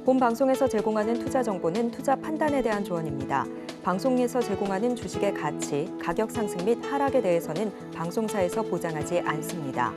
본 방송에서 제공하는 투자 정보는 투자 판단에 대한 조언입니다. 방송에서 제공하는 주식의 가치, 가격 상승 및 하락에 대해서는 방송사에서 보장하지 않습니다.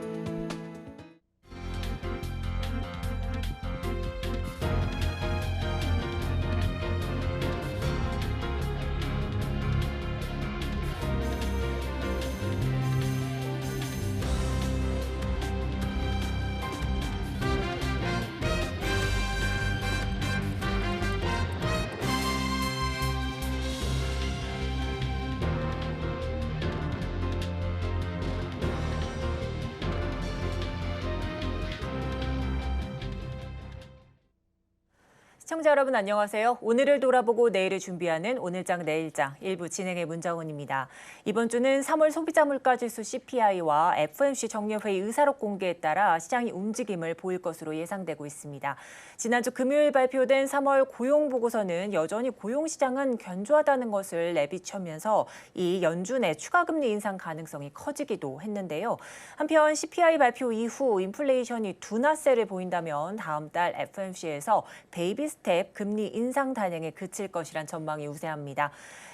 시청자 여러분 안녕하세요. 오늘을 돌아보고 내일을 준비하는 오늘장 내일장 일부 진행의 문정은입니다. 이번 주는 3월 소비자 물가지수 CPI와 FOMC 정례회의 의사록 공개에 따라 시장이 움직임을 보일 것으로 예상되고 있습니다. 지난주 금요일 발표된 3월 고용보고서는 여전히 고용시장은 견조하다는 것을 내비치면서 이 연준의 추가금리 인상 가능성이 커지기도 했는데요. 한편 CPI 발표 이후 인플레이션이 둔화세를 보인다면 다음 달 FOMC에서 베이비 스텝 금리 인상 단행에 그칠 것이란 전망이 우세합니다.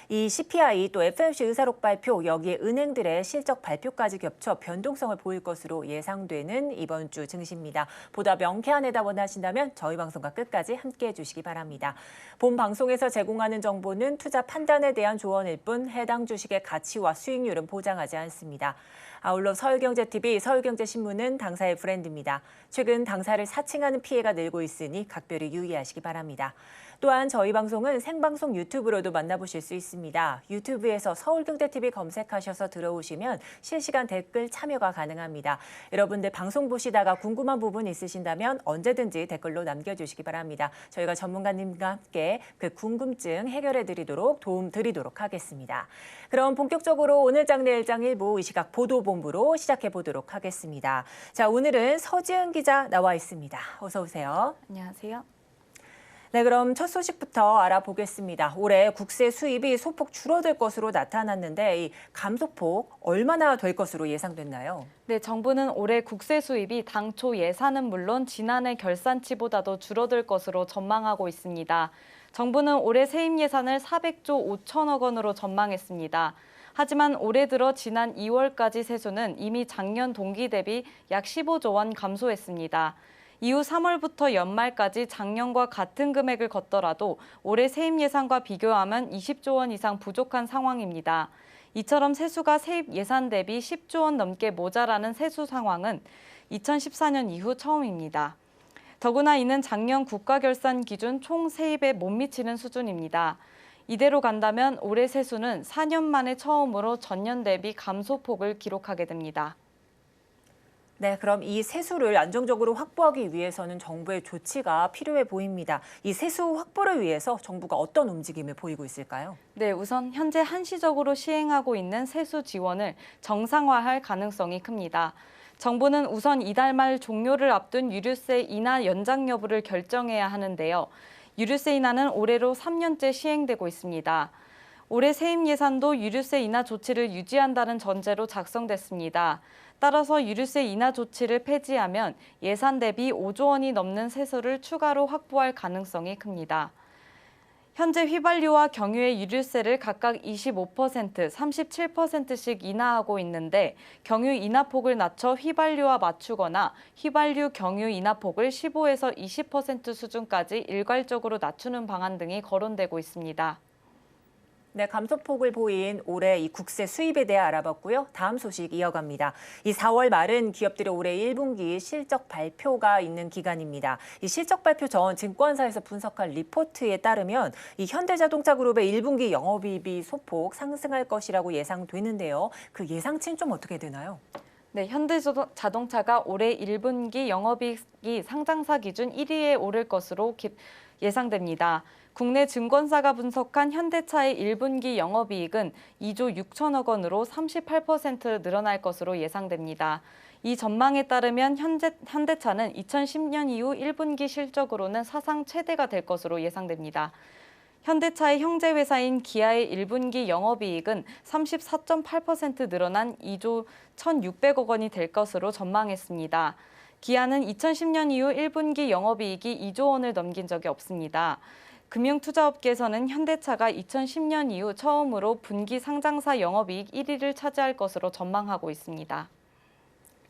이 CPI 또 FOMC 의사록 발표 여기에 은행들의 실적 발표까지 겹쳐 변동성을 보일 것으로 예상되는 이번 주 증시입니다. 보다 명쾌한 해답 원하신다면 저희 방송과 끝까지 함께해 주시기 바랍니다. 본 방송에서 제공하는 정보는 투자 판단에 대한 조언일 뿐 해당 주식의 가치와 수익률은 보장하지 않습니다. 아울러 서울경제TV, 서울경제신문은 당사의 브랜드입니다. 최근 당사를 사칭하는 피해가 늘고 있으니 각별히 유의하시기 바랍니다. 또한 저희 방송은 생방송 유튜브로도 만나보실 수 있습니다. 유튜브에서 서울경제TV 검색하셔서 들어오시면 실시간 댓글 참여가 가능합니다. 여러분들 방송 보시다가 궁금한 부분 있으신다면 언제든지 댓글로 남겨주시기 바랍니다. 저희가 전문가님과 함께 그 궁금증 해결해드리도록 도움드리도록 하겠습니다. 그럼 본격적으로 오늘장 내일장 일부 이 시각 보도본부로 시작해보도록 하겠습니다. 자, 오늘은 서지은 기자 나와 있습니다. 어서 오세요. 안녕하세요. 네, 그럼 첫 소식부터 알아보겠습니다. 올해 국세 수입이 소폭 줄어들 것으로 나타났는데 이 감소폭 얼마나 될 것으로 예상됐나요? 네, 정부는 올해 국세 수입이 당초 예산은 물론 지난해 결산치보다도 줄어들 것으로 전망하고 있습니다. 정부는 올해 세입 예산을 400조 5천억 원으로 전망했습니다. 하지만 올해 들어 지난 2월까지 세수는 이미 작년 동기 대비 약 15조 원 감소했습니다. 이후 3월부터 연말까지 작년과 같은 금액을 걷더라도 올해 세입 예산과 비교하면 20조 원 이상 부족한 상황입니다. 이처럼 세수가 세입 예산 대비 10조 원 넘게 모자라는 세수 상황은 2014년 이후 처음입니다. 더구나 이는 작년 국가결산 기준 총 세입에 못 미치는 수준입니다. 이대로 간다면 올해 세수는 4년 만에 처음으로 전년 대비 감소폭을 기록하게 됩니다. 네, 그럼 이 세수를 안정적으로 확보하기 위해서는 정부의 조치가 필요해 보입니다. 이 세수 확보를 위해서 정부가 어떤 움직임을 보이고 있을까요? 네, 우선 현재 한시적으로 시행하고 있는 세수 지원을 정상화할 가능성이 큽니다. 정부는 우선 이달 말 종료를 앞둔 유류세 인하 연장 여부를 결정해야 하는데요. 유류세 인하는 올해로 3년째 시행되고 있습니다. 올해 세입 예산도 유류세 인하 조치를 유지한다는 전제로 작성됐습니다. 따라서 유류세 인하 조치를 폐지하면 예산 대비 5조 원이 넘는 세수를 추가로 확보할 가능성이 큽니다. 현재 휘발유와 경유의 유류세를 각각 25%, 37%씩 인하하고 있는데 경유 인하폭을 낮춰 휘발유와 맞추거나 휘발유 경유 인하폭을 15에서 20% 수준까지 일괄적으로 낮추는 방안 등이 거론되고 있습니다. 네, 감소폭을 보인 올해 이 국세 수입에 대해 알아봤고요. 다음 소식 이어갑니다. 이 4월 말은 기업들의 올해 1분기 실적 발표가 있는 기간입니다. 이 실적 발표 전 증권사에서 분석한 리포트에 따르면 이 현대자동차 그룹의 1분기 영업이익이 소폭 상승할 것이라고 예상되는데요. 그 예상치는 좀 어떻게 되나요? 네, 현대자동차가 올해 1분기 영업이익이 상장사 기준 1위에 오를 것으로 예상됩니다. 국내 증권사가 분석한 현대차의 1분기 영업이익은 2조 6천억 원으로 38% 늘어날 것으로 예상됩니다. 이 전망에 따르면 현대차는 2010년 이후 1분기 실적으로는 사상 최대가 될 것으로 예상됩니다. 현대차의 형제회사인 기아의 1분기 영업이익은 34.8% 늘어난 2조 1,600억 원이 될 것으로 전망했습니다. 기아는 2010년 이후 1분기 영업이익이 2조 원을 넘긴 적이 없습니다. 금융투자업계에서는 현대차가 2010년 이후 처음으로 분기 상장사 영업이익 1위를 차지할 것으로 전망하고 있습니다.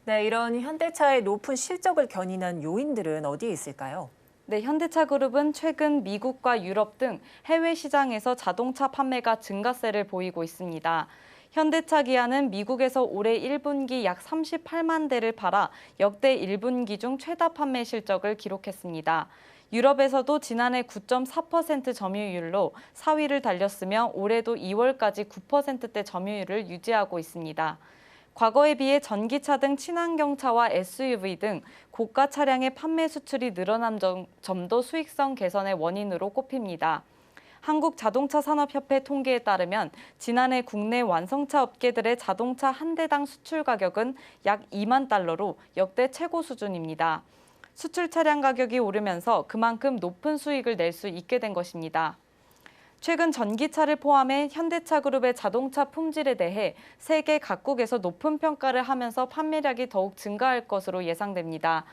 네, 이런 현대차의 높은 실적을 견인한 요인들은 어디에 있을까요? 네, 현대차그룹은 최근 미국과 유럽 등 해외 시장에서 자동차 판매가 증가세를 보이고 있습니다. 현대차 기아는 미국에서 올해 1분기 약 38만 대를 팔아 역대 1분기 중 최다 판매 실적을 기록했습니다. 유럽에서도 지난해 9.4% 점유율로 4위를 달렸으며 올해도 2월까지 9%대 점유율을 유지하고 있습니다. 과거에 비해 전기차 등 친환경차와 SUV 등 고가 차량의 판매 수출이 늘어난 점도 수익성 개선의 원인으로 꼽힙니다. 한국자동차산업협회 통계에 따르면 지난해 국내 완성차 업계들의 자동차 한 대당 수출 가격은 약 2만 달러로 역대 최고 수준입니다. 수출 차량 가격이 오르면서 그만큼 높은 수익을 낼 수 있게 된 것입니다. 최근 전기차를 포함해 현대차그룹의 자동차 품질에 대해 세계 각국에서 높은 평가를 하면서 판매량이 더욱 증가할 것으로 예상됩니다.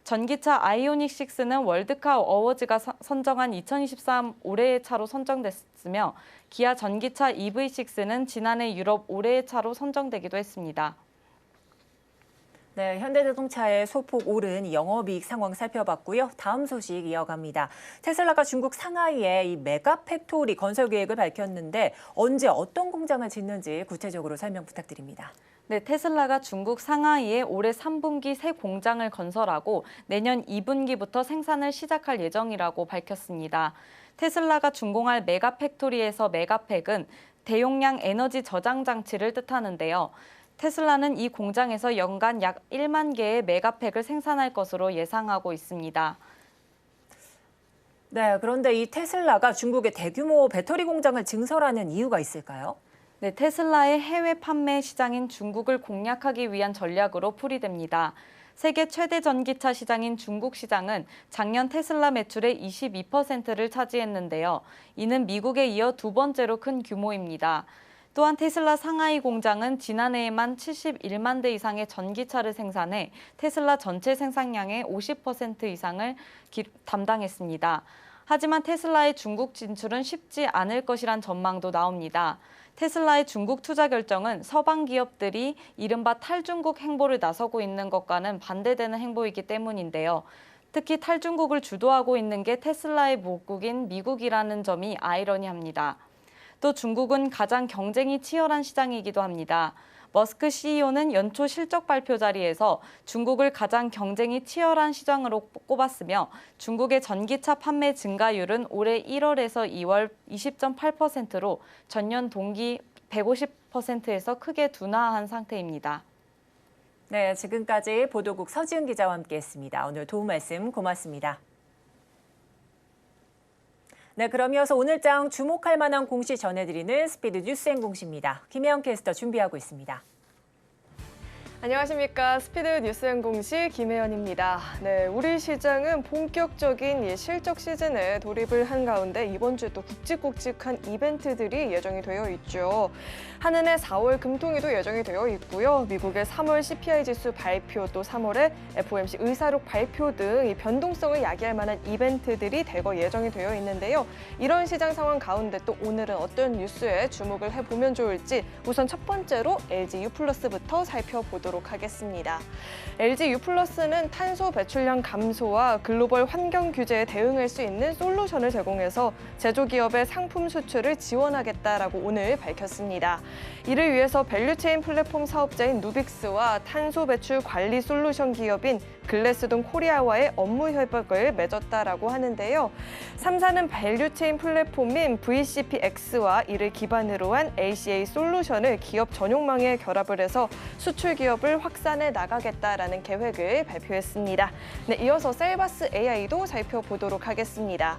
전기차 아이오닉 6는 월드카 어워즈가 선정한 2023 올해의 차로 선정됐으며 기아 전기차 EV6는 지난해 유럽 올해의 차로 선정되기도 했습니다. 네, 현대자동차의 소폭 오른 영업이익 상황 살펴봤고요. 다음 소식 이어갑니다. 테슬라가 중국 상하이에 이 메가팩토리 건설 계획을 밝혔는데 언제 어떤 공장을 짓는지 구체적으로 설명 부탁드립니다. 네, 테슬라가 중국 상하이에 올해 3분기 새 공장을 건설하고 내년 2분기부터 생산을 시작할 예정이라고 밝혔습니다. 테슬라가 준공할 메가팩토리에서 메가팩은 대용량 에너지 저장 장치를 뜻하는데요. 테슬라는 이 공장에서 연간 약 1만 개의 메가팩을 생산할 것으로 예상하고 있습니다. 네, 그런데 이 테슬라가 중국의 대규모 배터리 공장을 증설하는 이유가 있을까요? 네, 테슬라의 해외 판매 시장인 중국을 공략하기 위한 전략으로 풀이됩니다. 세계 최대 전기차 시장인 중국 시장은 작년 테슬라 매출의 22%를 차지했는데요. 이는 미국에 이어 두 번째로 큰 규모입니다. 또한 테슬라 상하이 공장은 지난해에만 71만 대 이상의 전기차를 생산해 테슬라 전체 생산량의 50% 이상을 담당했습니다. 하지만 테슬라의 중국 진출은 쉽지 않을 것이란 전망도 나옵니다. 테슬라의 중국 투자 결정은 서방 기업들이 이른바 탈중국 행보를 나서고 있는 것과는 반대되는 행보이기 때문인데요. 특히 탈중국을 주도하고 있는 게 테슬라의 모국인 미국이라는 점이 아이러니합니다. 또 중국은 가장 경쟁이 치열한 시장이기도 합니다. 머스크 CEO는 연초 실적 발표 자리에서 중국을 가장 경쟁이 치열한 시장으로 꼽았으며 중국의 전기차 판매 증가율은 올해 1월에서 2월 20.8%로 전년 동기 150%에서 크게 둔화한 상태입니다. 네, 지금까지 보도국 서지은 기자와 함께했습니다. 오늘 도움 말씀 고맙습니다. 네, 그럼 이어서 오늘장 주목할 만한 공시 전해드리는 스피드 뉴스앤 공시입니다. 김혜영 캐스터 준비하고 있습니다. 안녕하십니까. 스피드 뉴스앤공시 김혜연입니다. 네, 우리 시장은 본격적인 실적 시즌에 돌입을 한 가운데 이번 주에 또 굵직굵직한 이벤트들이 예정이 되어 있죠. 한은의 4월 금통위도 예정이 되어 있고요. 미국의 3월 CPI 지수 발표, 또 3월에 FOMC 의사록 발표 등 이 변동성을 야기할 만한 이벤트들이 대거 예정이 되어 있는데요. 이런 시장 상황 가운데 또 오늘은 어떤 뉴스에 주목을 해보면 좋을지 우선 첫 번째로 LG U+부터 살펴보도록 하겠습니다. LG U+는 탄소 배출량 감소와 글로벌 환경 규제에 대응할 수 있는 솔루션을 제공해서 제조기업의 상품 수출을 지원하겠다라고 오늘 밝혔습니다. 이를 위해서 밸류체인 플랫폼 사업자인 누빅스와 탄소 배출 관리 솔루션 기업인 글래스돈 코리아와의 업무 협약을 맺었다라고 하는데요. 3사는 밸류체인 플랫폼인 VCPX와 이를 기반으로 한 ACA 솔루션을 기업 전용망에 결합을 해서 수출 기업을 확산해 나가겠다라는 계획을 발표했습니다. 네, 이어서 셀바스 AI도 살펴보도록 하겠습니다.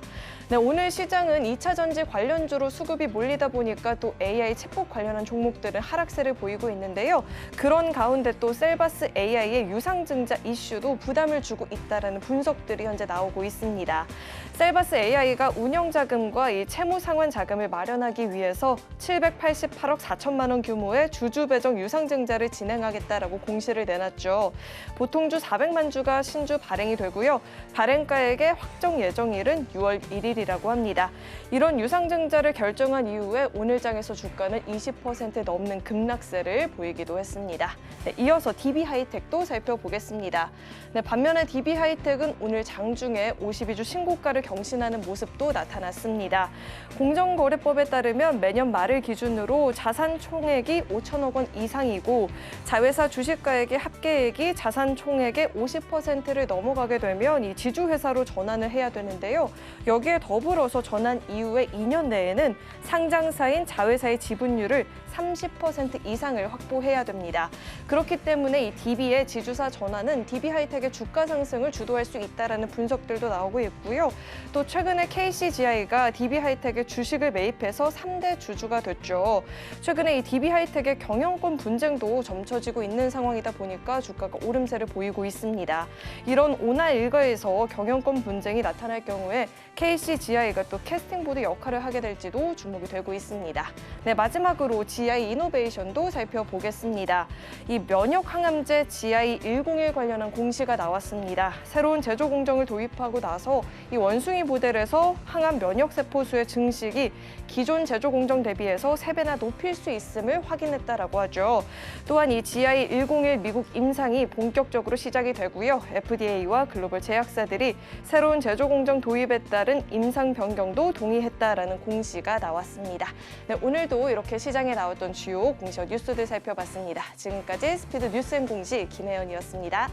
네, 오늘 시장은 2차 전지 관련주로 수급이 몰리다 보니까 또 AI 챗봇 관련한 종목들은 하락세를 보이고 있는데요. 그런 가운데 또 셀바스 AI의 유상증자 이슈도 부담을 주고 있다는 분석들이 현재 나오고 있습니다. 셀바스 AI가 운영자금과 이 채무상환 자금을 마련하기 위해서 788억 4천만 원 규모의 주주 배정 유상증자를 진행하겠다라고 공시를 내놨죠. 보통주 400만 주가 신주 발행이 되고요. 발행가액의 확정 예정일은 6월 1일이라고 합니다. 이런 유상증자를 결정한 이후에 오늘장에서 주가는 20% 넘는 급락세를 보이기도 했습니다. 네, 이어서 DB하이텍도 살펴보겠습니다. 네, 반면에 DB하이텍은 오늘 장중에 52주 신고가를 경신하는 모습도 나타났습니다. 공정거래법에 따르면 매년 말을 기준으로 자산 총액이 5천억 원 이상이고 자회사 주식가액의 합계액이 자산 총액의 50%를 넘어가게 되면 이 지주회사로 전환을 해야 되는데요. 여기에 더불어서 전환 이후에 2년 내에는 상장사인 자회사의 지분율을 30% 이상을 확보해야 됩니다. 그렇기 때문에 이 DB의 지주사 전환은 DB하이텍의 주가 상승을 주도할 수 있다라는 분석들도 나오고 있고요. 또 최근에 KCGI가 DB하이텍의 주식을 매입해서 3대 주주가 됐죠. 최근에 이 DB하이텍의 경영권 분쟁도 점쳐지고 있는 상황이다 보니까 주가가 오름세를 보이고 있습니다. 이런 온화 일가에서 경영권 분쟁이 나타날 경우에 KCGI가 또 캐스팅보드 역할을 하게 될지도 주목이 되고 있습니다. 네, 마지막으로 GI 이노베이션도 살펴보겠습니다. 이 면역 항암제 GI101 관련한 공시가 나왔습니다. 새로운 제조 공정을 도입하고 나서 이 원숭이 모델에서 항암 면역 세포 수의 증식이 기존 제조 공정 대비해서 3배나 높일 수 있음을 확인했다라고 하죠. 또한 이 GI101 미국 임상이 본격적으로 시작이 되고요. FDA와 글로벌 제약사들이 새로운 제조 공정 도입에 따른 임상 변경도 동의했다라는 공시가 나왔습니다. 네, 오늘도 이렇게 시장에 나왔던 주요 공시와 뉴스들 살펴봤습니다. 지금까지 스피드 뉴스앤공시 김혜연이었습니다.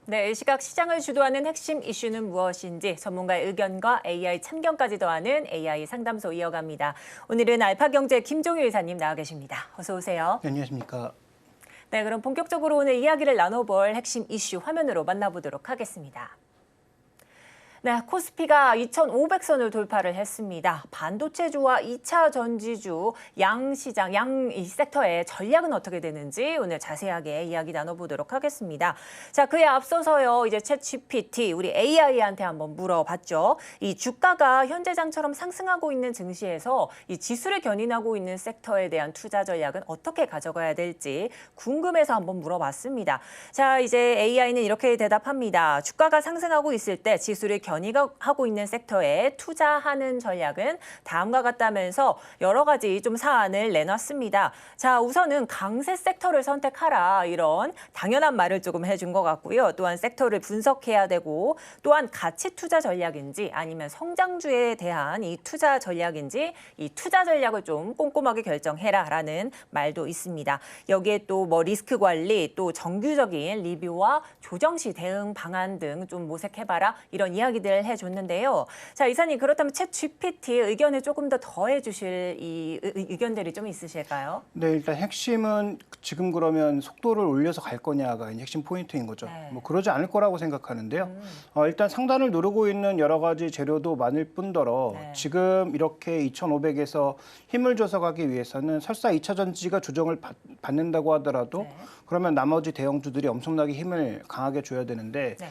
네, 이 시각 시장을 주도하는 핵심 이슈는 무엇인지 전문가의 의견과 AI 참견까지 더하는 AI 상담소 이어갑니다. 오늘은 알파경제 김종유 이사님 나와 계십니다. 어서 오세요. 네, 안녕하십니까. 네, 그럼 본격적으로 오늘 이야기를 나눠볼 핵심 이슈 화면으로 만나보도록 하겠습니다. 네, 코스피가 2,500선을 돌파를 했습니다. 반도체주와 2차 전지주 양시장, 이 섹터의 전략은 어떻게 되는지 오늘 자세하게 이야기 나눠보도록 하겠습니다. 자, 그에 앞서서요, 이제 챗GPT, 우리 AI한테 한번 물어봤죠. 이 주가가 현재장처럼 상승하고 있는 증시에서 이 지수를 견인하고 있는 섹터에 대한 투자 전략은 어떻게 가져가야 될지 궁금해서 한번 물어봤습니다. 자, 이제 AI는 이렇게 대답합니다. 주가가 상승하고 있을 때 지수를 견인하고 있는 섹터에 투자하는 전략은 다음과 같다면서 여러 가지 좀 사안을 내놨습니다. 자, 우선은 강세 섹터를 선택하라, 이런 당연한 말을 조금 해준 것 같고요. 또한 섹터를 분석해야 되고, 또한 가치 투자 전략인지 아니면 성장주에 대한 이 투자 전략인지 이 투자 전략을 좀 꼼꼼하게 결정해라라는 말도 있습니다. 여기에 또 뭐 리스크 관리, 또 정규적인 리뷰와 조정 시 대응 방안 등 좀 모색해봐라, 이런 이야기들 이야기들 해줬는데요. 자, 이사님 그렇다면 챗 GPT 의견에 조금 더 더해 주실 이 의견들이 좀 있으실까요? 네, 일단 핵심은 지금 그러면 속도를 올려서 갈 거냐가 이제 핵심 포인트인 거죠. 네. 뭐 그러지 않을 거라고 생각하는데요. 일단 상단을 누르고 있는 여러 가지 재료도 많을 뿐더러 네. 지금 이렇게 2,500에서 힘을 줘서 가기 위해서는 설사 2차 전지가 조정을 받는다고 하더라도 네. 그러면 나머지 대형주들이 엄청나게 힘을 강하게 줘야 되는데 네.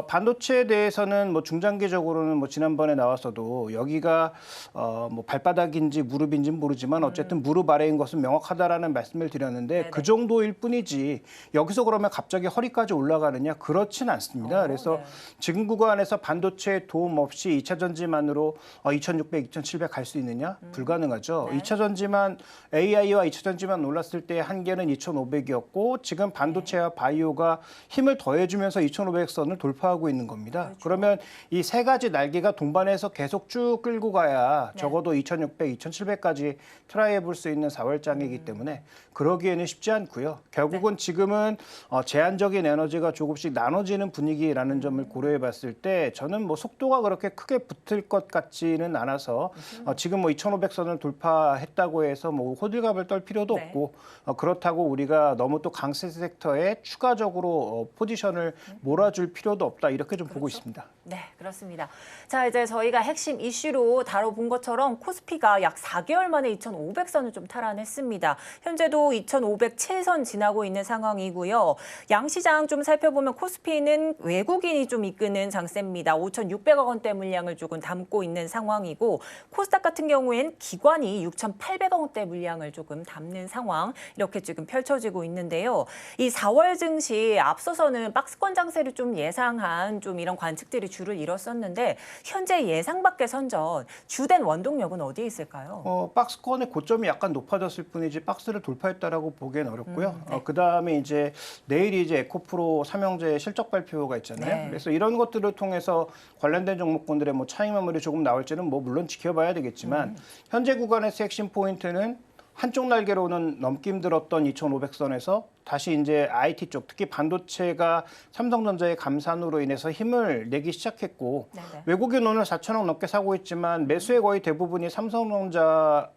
반도체에 대해서는 뭐 중장기적으로는 뭐 지난번에 나왔어도 여기가 뭐 발바닥인지 무릎인지는 모르지만 어쨌든 무릎 아래인 것은 명확하다라는 말씀을 드렸는데 네네. 그 정도일 뿐이지 여기서 그러면 갑자기 허리까지 올라가느냐 그렇진 않습니다. 그래서 네. 지금 구간에서 반도체 도움 없이 2차 전지만으로 2,600, 2,700 갈 수 있느냐? 불가능하죠. 네. 2차 전지만 AI와 2차 전지만 올랐을 때 한계는 2,500이었고 지금 반도체와 바이오가 힘을 더해주면서 2,500선을 돌파하고 있는 겁니다. 그렇죠. 그러면 이 세 가지 날개가 동반해서 계속 쭉 끌고 가야 네. 적어도 2,600, 2,700까지 트라이 해볼 수 있는 4월장이기 때문에 그러기에는 쉽지 않고요. 결국은 지금은 제한적인 에너지가 조금씩 나눠지는 분위기라는 점을 고려해 봤을 때 저는 뭐 속도가 그렇게 크게 붙을 것 같지는 않아서 지금 뭐 2,500선을 돌파했다고 해서 뭐 호들갑을 떨 필요도 네. 없고 그렇다고 우리가 너무 또 강세 섹터에 추가적으로 포지션을 몰아줄 필요도 없다 이렇게 좀 보고 있습니다. 네, 그렇습니다. 자, 이제 저희가 핵심 이슈로 다뤄본 것처럼 코스피가 약 4개월 만에 2,500선을 좀 탈환했습니다. 현재도 2,507선 지나고 있는 상황이고요. 양시장 좀 살펴보면 코스피는 외국인이 좀 이끄는 장세입니다. 5,600억 원대 물량을 조금 담고 있는 상황이고 코스닥 같은 경우엔 기관이 6,800억 원대 물량을 조금 담는 상황 이렇게 지금 펼쳐지고 있는데요. 이 4월 증시 앞서서는 박스권 장세를 좀 예상한 좀 이런 관측들이 주를 이뤘었는데 현재 예상 밖의 선전 주된 원동력은 어디에 있을까요? 박스권의 고점이 약간 높아졌을 뿐이지 박스를 돌파했다라고 보기엔 어렵고요. 네. 그다음에 이제 내일이 이제 에코프로 삼형제 실적 발표가 있잖아요. 네. 그래서 이런 것들을 통해서 관련된 종목군들의 뭐 차익 매물이 조금 나올지는 뭐 물론 지켜봐야 되겠지만 현재 구간에서 핵심 포인트는 한쪽 날개로는 넘기 힘들었던 2,500선에서 다시 이제 IT 쪽, 특히 반도체가 삼성전자의 감산으로 인해서 힘을 내기 시작했고 네네. 외국인 오늘 4천억 넘게 사고 있지만 매수의 거의 대부분이 삼성전자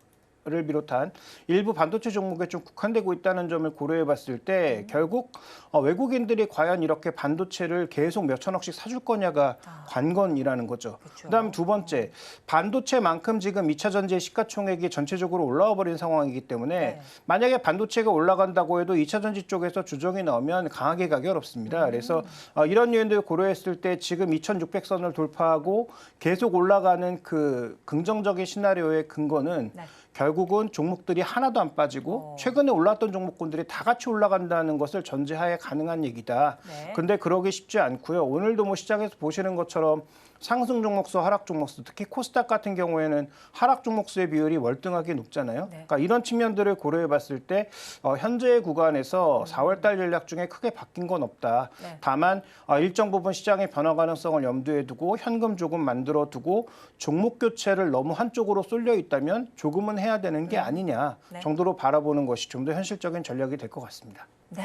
를 비롯한 일부 반도체 종목에 좀 국한되고 있다는 점을 고려해 봤을 때 결국 외국인들이 과연 이렇게 반도체를 계속 몇 천억씩 사줄 거냐가 관건이라는 거죠. 그렇죠. 그다음 두 번째, 반도체만큼 지금 2차 전지의 시가총액이 전체적으로 올라와 버린 상황이기 때문에 네. 만약에 반도체가 올라간다고 해도 2차 전지 쪽에서 주정이 나오면 강하게 가기 어렵습니다. 그래서 이런 요인들을 고려했을 때 지금 2,600선을 돌파하고 계속 올라가는 그 긍정적인 시나리오의 근거는 네. 결국은 종목들이 하나도 안 빠지고 최근에 올랐던 종목군들이 다 같이 올라간다는 것을 전제하에 가능한 얘기다. 네. 근데 그러기 쉽지 않고요. 오늘도 뭐 시장에서 보시는 것처럼 상승 종목수, 하락 종목수, 특히 코스닥 같은 경우에는 하락 종목수의 비율이 월등하게 높잖아요. 네. 그러니까 이런 측면들을 고려해 봤을 때 현재 구간에서 4월 달 전략 중에 크게 바뀐 건 없다. 네. 다만 일정 부분 시장의 변화 가능성을 염두에 두고 현금 조금 만들어 두고 종목 교체를 너무 한쪽으로 쏠려 있다면 조금은 해야 되는 게 아니냐 네. 정도로 바라보는 것이 좀 더 현실적인 전략이 될 것 같습니다. 네,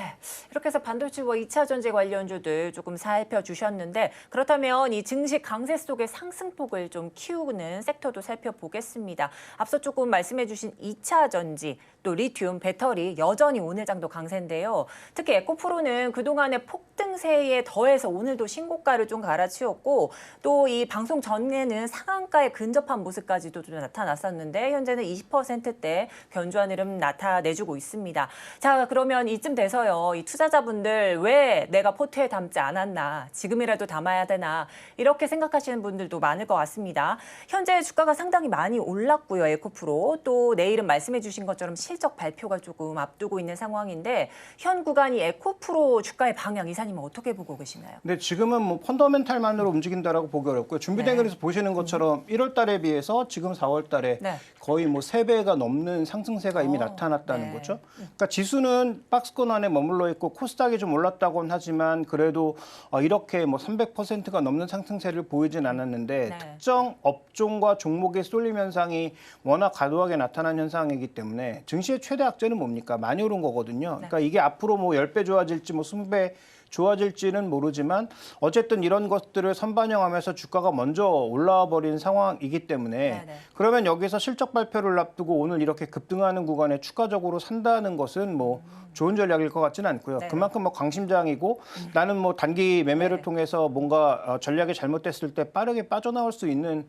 이렇게 해서 반도체와 2차 전지 관련주들 조금 살펴주셨는데 그렇다면 이 증시 강세 속의 상승폭을 좀 키우는 sek터도 살펴보겠습니다. 앞서 조금 말씀해 주신 2차 전지, 또 리튬, 배터리 여전히 오늘 장도 강세인데요. 특히 에코프로는 그동안의 폭등세에 더해서 오늘도 신고가를 좀 갈아치웠고 또 이 방송 전에는 상한가에 근접한 모습까지도 좀 나타났었는데 현재는 20%대 견조한 흐름 나타내주고 있습니다. 자, 그러면 이쯤 돼서요. 이 투자자분들 왜 내가 포트에 담지 않았나, 지금이라도 담아야 되나 이렇게 생각하시는 분들도 많을 것 같습니다. 현재 주가가 상당히 많이 올랐고요. 에코프로 또 내일은 말씀해 주신 것처럼 실적 발표가 조금 앞두고 있는 상황인데 현 구간이 에코프로 주가의 방향 이사님은 어떻게 보고 계시나요? 근데 지금은 뭐 펀더멘탈만으로 움직인다라고 보기 어렵고요. 준비된 네. 그래서 보시는 것처럼 1월 달에 비해서 지금 4월 달에 네. 거의 뭐 3배가 넘는 상승세가 이미 나타났다는 네. 거죠. 그러니까 지수는 박스권 안에 머물러 있고 코스닥이 좀 올랐다고는 하지만 그래도 이렇게 뭐 300%가 넘는 상승세를 보이진 않았는데 네. 특정 업종과 종목의 쏠림 현상이 워낙 과도하게 나타난 현상이기 때문에 증시의 최대 악재는 뭡니까? 많이 오른 거거든요. 그러니까 이게 앞으로 뭐 10배 좋아질지 뭐 20배 좋아질지는 모르지만 어쨌든 이런 것들을 선반영하면서 주가가 먼저 올라와 버린 상황이기 때문에 네네. 그러면 여기서 실적 발표를 앞두고 오늘 이렇게 급등하는 구간에 추가적으로 산다는 것은 뭐 좋은 전략일 것 같지는 않고요. 네. 그만큼 뭐 강심장이고 나는 뭐 단기 매매를 네. 통해서 뭔가 전략이 잘못됐을 때 빠르게 빠져나올 수 있는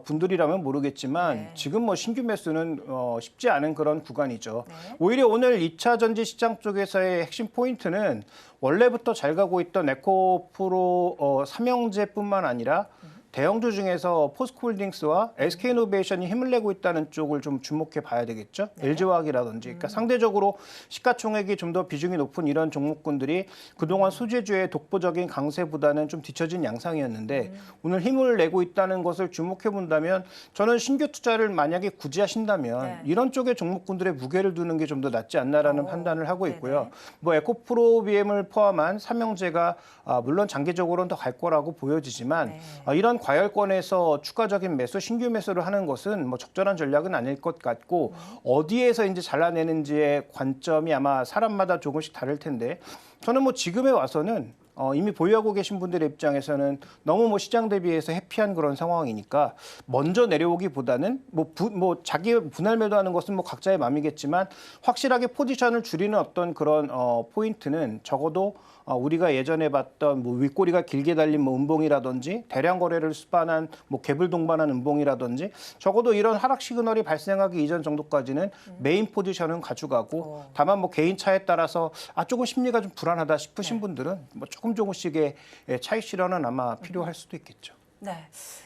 분들이라면 모르겠지만 네. 지금 뭐 신규 매수는 쉽지 않은 그런 구간이죠. 네. 오히려 오늘 2차 전지 시장 쪽에서의 핵심 포인트는 원래부터 잘 가고 있던 에코프로 삼형제뿐만 아니라 대형주 중에서 포스코홀딩스와 SK이노베이션이 힘을 내고 있다는 쪽을 좀 주목해 봐야 되겠죠. LG화학이라든지. 그러니까 상대적으로 시가총액이 좀 더 비중이 높은 이런 종목군들이 그동안 소재주의 독보적인 강세보다는 좀 뒤처진 양상이었는데 오늘 힘을 내고 있다는 것을 주목해 본다면 저는 신규 투자를 만약에 굳이 하신다면 네. 이런 쪽의 종목군들의 무게를 두는 게 좀 더 낫지 않나라는 판단을 하고 있고요. 네네. 뭐 에코프로 BM을 포함한 삼형제가 물론 장기적으로는 더 갈 거라고 보여지지만 네. 이런 과열권에서 추가적인 매수, 신규 매수를 하는 것은 뭐 적절한 전략은 아닐 것 같고 어디에서 이제 잘라내는지의 관점이 아마 사람마다 조금씩 다를 텐데 저는 뭐 지금에 와서는 이미 보유하고 계신 분들의 입장에서는 너무 뭐 시장 대비해서 해피한 그런 상황이니까 먼저 내려오기보다는 뭐 자기 분할 매도하는 것은 뭐 각자의 마음이겠지만 확실하게 포지션을 줄이는 어떤 그런 포인트는 적어도 우리가 예전에 봤던 뭐 윗꼬리가 길게 달린 뭐 음봉이라든지 대량 거래를 수반한 뭐 갭을 동반한 음봉이라든지 적어도 이런 하락 시그널이 발생하기 이전 정도까지는 메인 포지션은 가져가고 다만 뭐 개인 차에 따라서 조금 심리가 좀 불안하다 싶으신 분들은 뭐 조금씩의 차익 실현은 아마 필요할 수도 있겠죠. 네.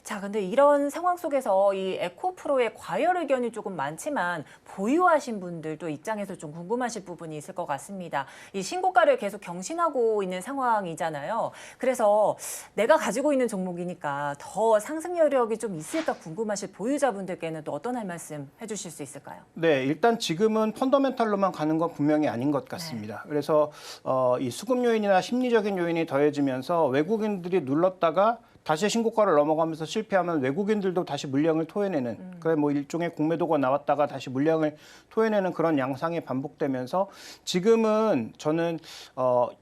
자, 근데 이런 상황 속에서 이 에코프로의 과열 의견이 조금 많지만 보유하신 분들도 입장에서 좀 궁금하실 부분이 있을 것 같습니다. 이 신고가를 계속 경신하고 있는 상황이잖아요. 그래서 내가 가지고 있는 종목이니까 더 상승 여력이 좀 있을까 궁금하실 보유자분들께는 또 어떤 할 말씀 해주실 수 있을까요? 네, 일단 지금은 펀더멘탈로만 가는 건 분명히 아닌 것 같습니다. 그래서 이 수급 요인이나 심리적인 요인이 더해지면서 외국인들이 눌렀다가 다시 신고가를 넘어가면서 실패하면 외국인들도 다시 물량을 토해내는 그래 뭐 일종의 공매도가 나왔다가 다시 물량을 토해내는 그런 양상이 반복되면서 지금은 저는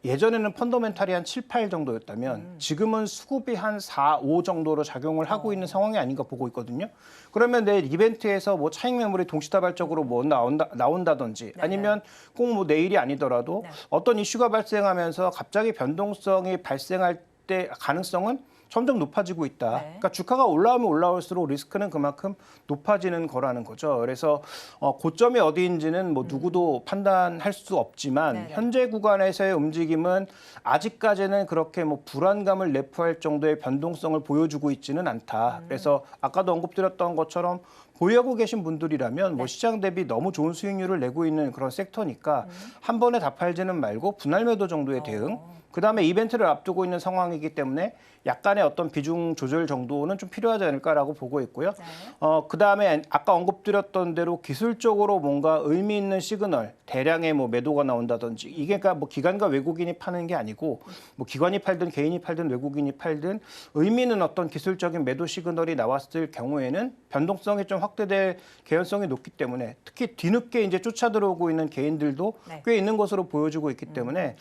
예전에는 펀더멘탈이 한 7, 8 정도였다면 지금은 수급이 한 4, 5 정도로 작용을 하고 있는 상황이 아닌가 보고 있거든요. 그러면 내일 이벤트에서 뭐 차익 매물이 동시다발적으로 뭐 나온다든지 아니면 꼭 뭐 내일이 아니더라도 어떤 이슈가 발생하면서 갑자기 변동성이 발생할 때 가능성은 점점 높아지고 있다. 그러니까 주가가 올라오면 올라올수록 리스크는 그만큼 높아지는 거라는 거죠. 그래서 고점이 어디인지는 뭐 누구도 판단할 수 없지만 현재 구간에서의 움직임은 아직까지는 그렇게 뭐 불안감을 내포할 정도의 변동성을 보여주고 있지는 않다. 그래서 아까도 언급드렸던 것처럼 보유하고 계신 분들이라면 뭐 시장 대비 너무 좋은 수익률을 내고 있는 그런 섹터니까 한 번에 다 팔지는 말고 분할 매도 정도의 대응. 그다음에 이벤트를 앞두고 있는 상황이기 때문에 약간의 어떤 비중 조절 정도는 좀 필요하지 않을까라고 보고 있고요. 그다음에 아까 언급드렸던 대로 기술적으로 뭔가 의미 있는 시그널, 대량의 뭐 매도가 나온다든지 이게 그러니까 뭐 기관과 외국인이 파는 게 아니고 뭐 기관이 팔든 개인이 팔든 외국인이 팔든 의미 있는 어떤 기술적인 매도 시그널이 나왔을 경우에는 변동성이 좀 확대될 개연성이 높기 때문에 특히 뒤늦게 이제 쫓아 들어오고 있는 개인들도 꽤 있는 것으로 보여주고 있기 때문에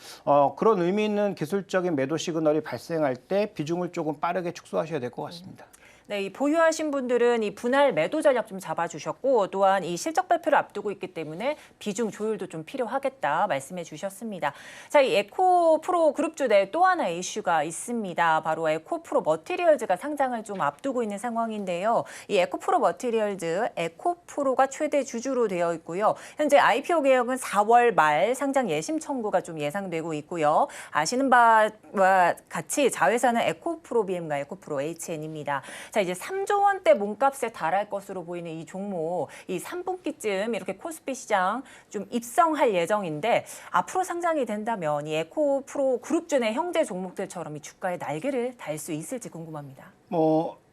그런 의미 있는 기술적인 매도 시그널이 발생할 때 비중을 조금 빠르게 축소하셔야 될 것 같습니다. 네, 이 보유하신 분들은 이 분할 매도 전략 좀 잡아주셨고 또한 이 실적 발표를 앞두고 있기 때문에 비중 조율도 좀 필요하겠다 말씀해 주셨습니다. 자, 이 에코프로 그룹주 내 또 하나의 이슈가 있습니다. 바로 에코프로 머티리얼즈가 상장을 좀 앞두고 있는 상황인데요. 이 에코프로 머티리얼즈, 에코프로가 최대 주주로 되어 있고요. 현재 IPO 계획은 4월 말 상장 예심 청구가 좀 예상되고 있고요. 아시는 바와 같이 자회사는 에코프로 BM과 에코프로 HN입니다. 자, 이제 3조 원대 몸값에 달할 것으로 보이는 이 종목, 이 3분기쯤 이렇게 코스피 시장 좀 입성할 예정인데 앞으로 상장이 된다면 이 에코프로 그룹주 내 형제 종목들처럼 이 주가의 날개를 달 수 있을지 궁금합니다.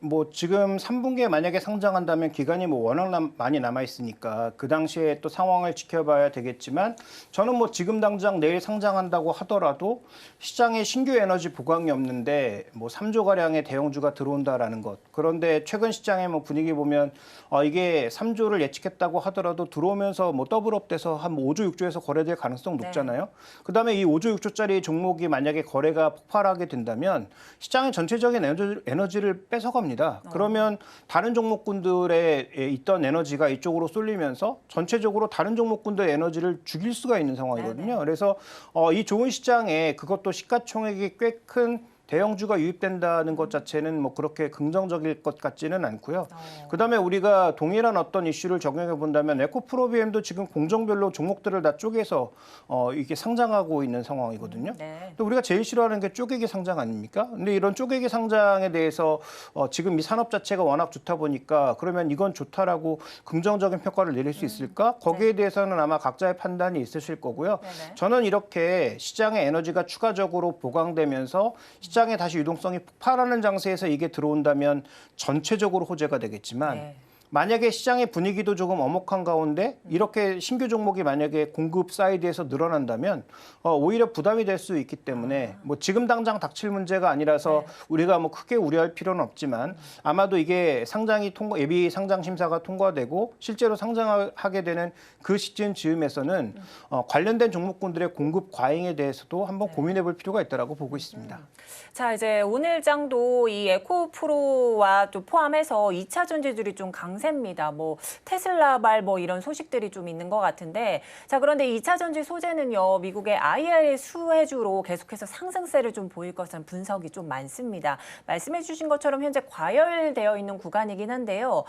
뭐 지금 3분기에 만약에 상장한다면 기간이 뭐 워낙 많이 남아 있으니까 그 당시에 또 상황을 지켜봐야 되겠지만 저는 뭐 지금 당장 내일 상장한다고 하더라도 시장에 신규 에너지 보강이 없는데 뭐 3조 가량의 대형주가 들어온다라는 것. 그런데 최근 시장의 뭐 분위기 보면 이게 3조를 예측했다고 하더라도 들어오면서 뭐 더블업 돼서 한 5조, 6조에서 거래될 가능성 높잖아요. 그다음에 이 5조, 6조짜리 종목이 만약에 거래가 폭발하게 된다면 시장의 전체적인 에너지를 뺏어갑니다. 그러면 다른 종목군들에 있던 에너지가 이쪽으로 쏠리면서 전체적으로 다른 종목군들의 에너지를 죽일 수가 있는 상황이거든요. 그래서 이 좋은 시장에 그것도 시가총액이 꽤 큰 대형주가 유입된다는 것 자체는 뭐 그렇게 긍정적일 것 같지는 않고요. 그다음에 우리가 동일한 어떤 이슈를 적용해 본다면 에코프로비엠도 지금 공정별로 종목들을 다 쪼개서 이게 상장하고 있는 상황이거든요. 또 우리가 제일 싫어하는 게 쪼개기 상장 아닙니까? 근데 이런 쪼개기 상장에 대해서 지금 이 산업 자체가 워낙 좋다 보니까 그러면 이건 좋다라고 긍정적인 평가를 내릴 수 있을까? 거기에 대해서는 아마 각자의 판단이 있으실 거고요. 저는 이렇게 시장의 에너지가 추가적으로 보강되면서 시장에 다시 유동성이 폭발하는 장세에서 이게 들어온다면 전체적으로 호재가 되겠지만 만약에 시장의 분위기도 조금 엄혹한 가운데 이렇게 신규 종목이 만약에 공급 사이드에서 늘어난다면 오히려 부담이 될 수 있기 때문에 뭐 지금 당장 닥칠 문제가 아니라서 우리가 뭐 크게 우려할 필요는 없지만 아마도 이게 상장이 예비 상장 심사가 통과되고 실제로 상장하게 되는 그 시점 즈음에서는 관련된 종목군들의 공급 과잉에 대해서도 한번 고민해 볼 필요가 있다라고 보고 있습니다. 자, 이제 오늘 장도 이 에코프로와 또 포함해서 2차 전지들이 좀 강세입니다. 뭐 테슬라발 뭐 이런 소식들이 좀 있는 것 같은데, 자, 그런데 2차 전지 소재는요, 미국의 IRA 수혜주로 계속해서 상승세를 좀 보일 것은 분석이 좀 많습니다. 말씀해 주신 것처럼 현재 과열되어 있는 구간이긴 한데요.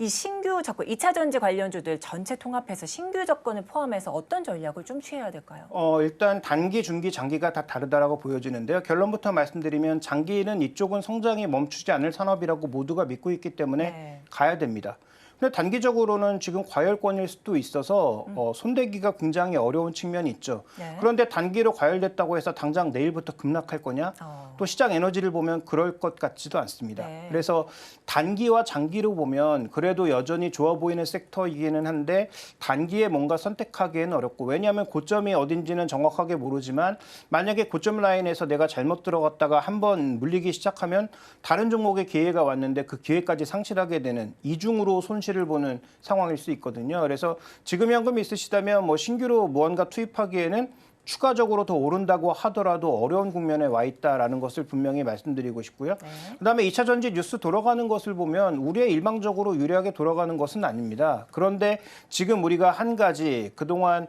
이 신규 접근, 2차 전지 관련주들 전체 통합해서 신규 접근을 포함해서 어떤 전략을 좀 취해야 될까요? 일단 단기, 중기, 장기가 다 다르다라고 보여지는데요. 결론부터 말씀드리면 장기는 이쪽은 성장이 멈추지 않을 산업이라고 모두가 믿고 있기 때문에 가야 됩니다. 근데 단기적으로는 지금 과열권일 수도 있어서 손대기가 굉장히 어려운 측면이 있죠. 그런데 단기로 과열됐다고 해서 당장 내일부터 급락할 거냐? 또 시장 에너지를 보면 그럴 것 같지도 않습니다. 그래서 단기와 장기로 보면 그래도 여전히 좋아 보이는 섹터이기는 한데 단기에 뭔가 선택하기에는 어렵고, 왜냐하면 고점이 어딘지는 정확하게 모르지만 만약에 고점 라인에서 내가 잘못 들어갔다가 한번 물리기 시작하면 다른 종목의 기회가 왔는데 그 기회까지 상실하게 되는 이중으로 손실을 보는 상황일 수 있거든요. 그래서 지금 현금이 있으시다면 뭐 신규로 무언가 투입하기에는 추가적으로 더 오른다고 하더라도 어려운 국면에 와 있다라는 것을 분명히 말씀드리고 싶고요. 그다음에 2차 전지 뉴스 돌아가는 것을 보면 우리의 일방적으로 유리하게 돌아가는 것은 아닙니다. 그런데 지금 우리가 한 가지 그동안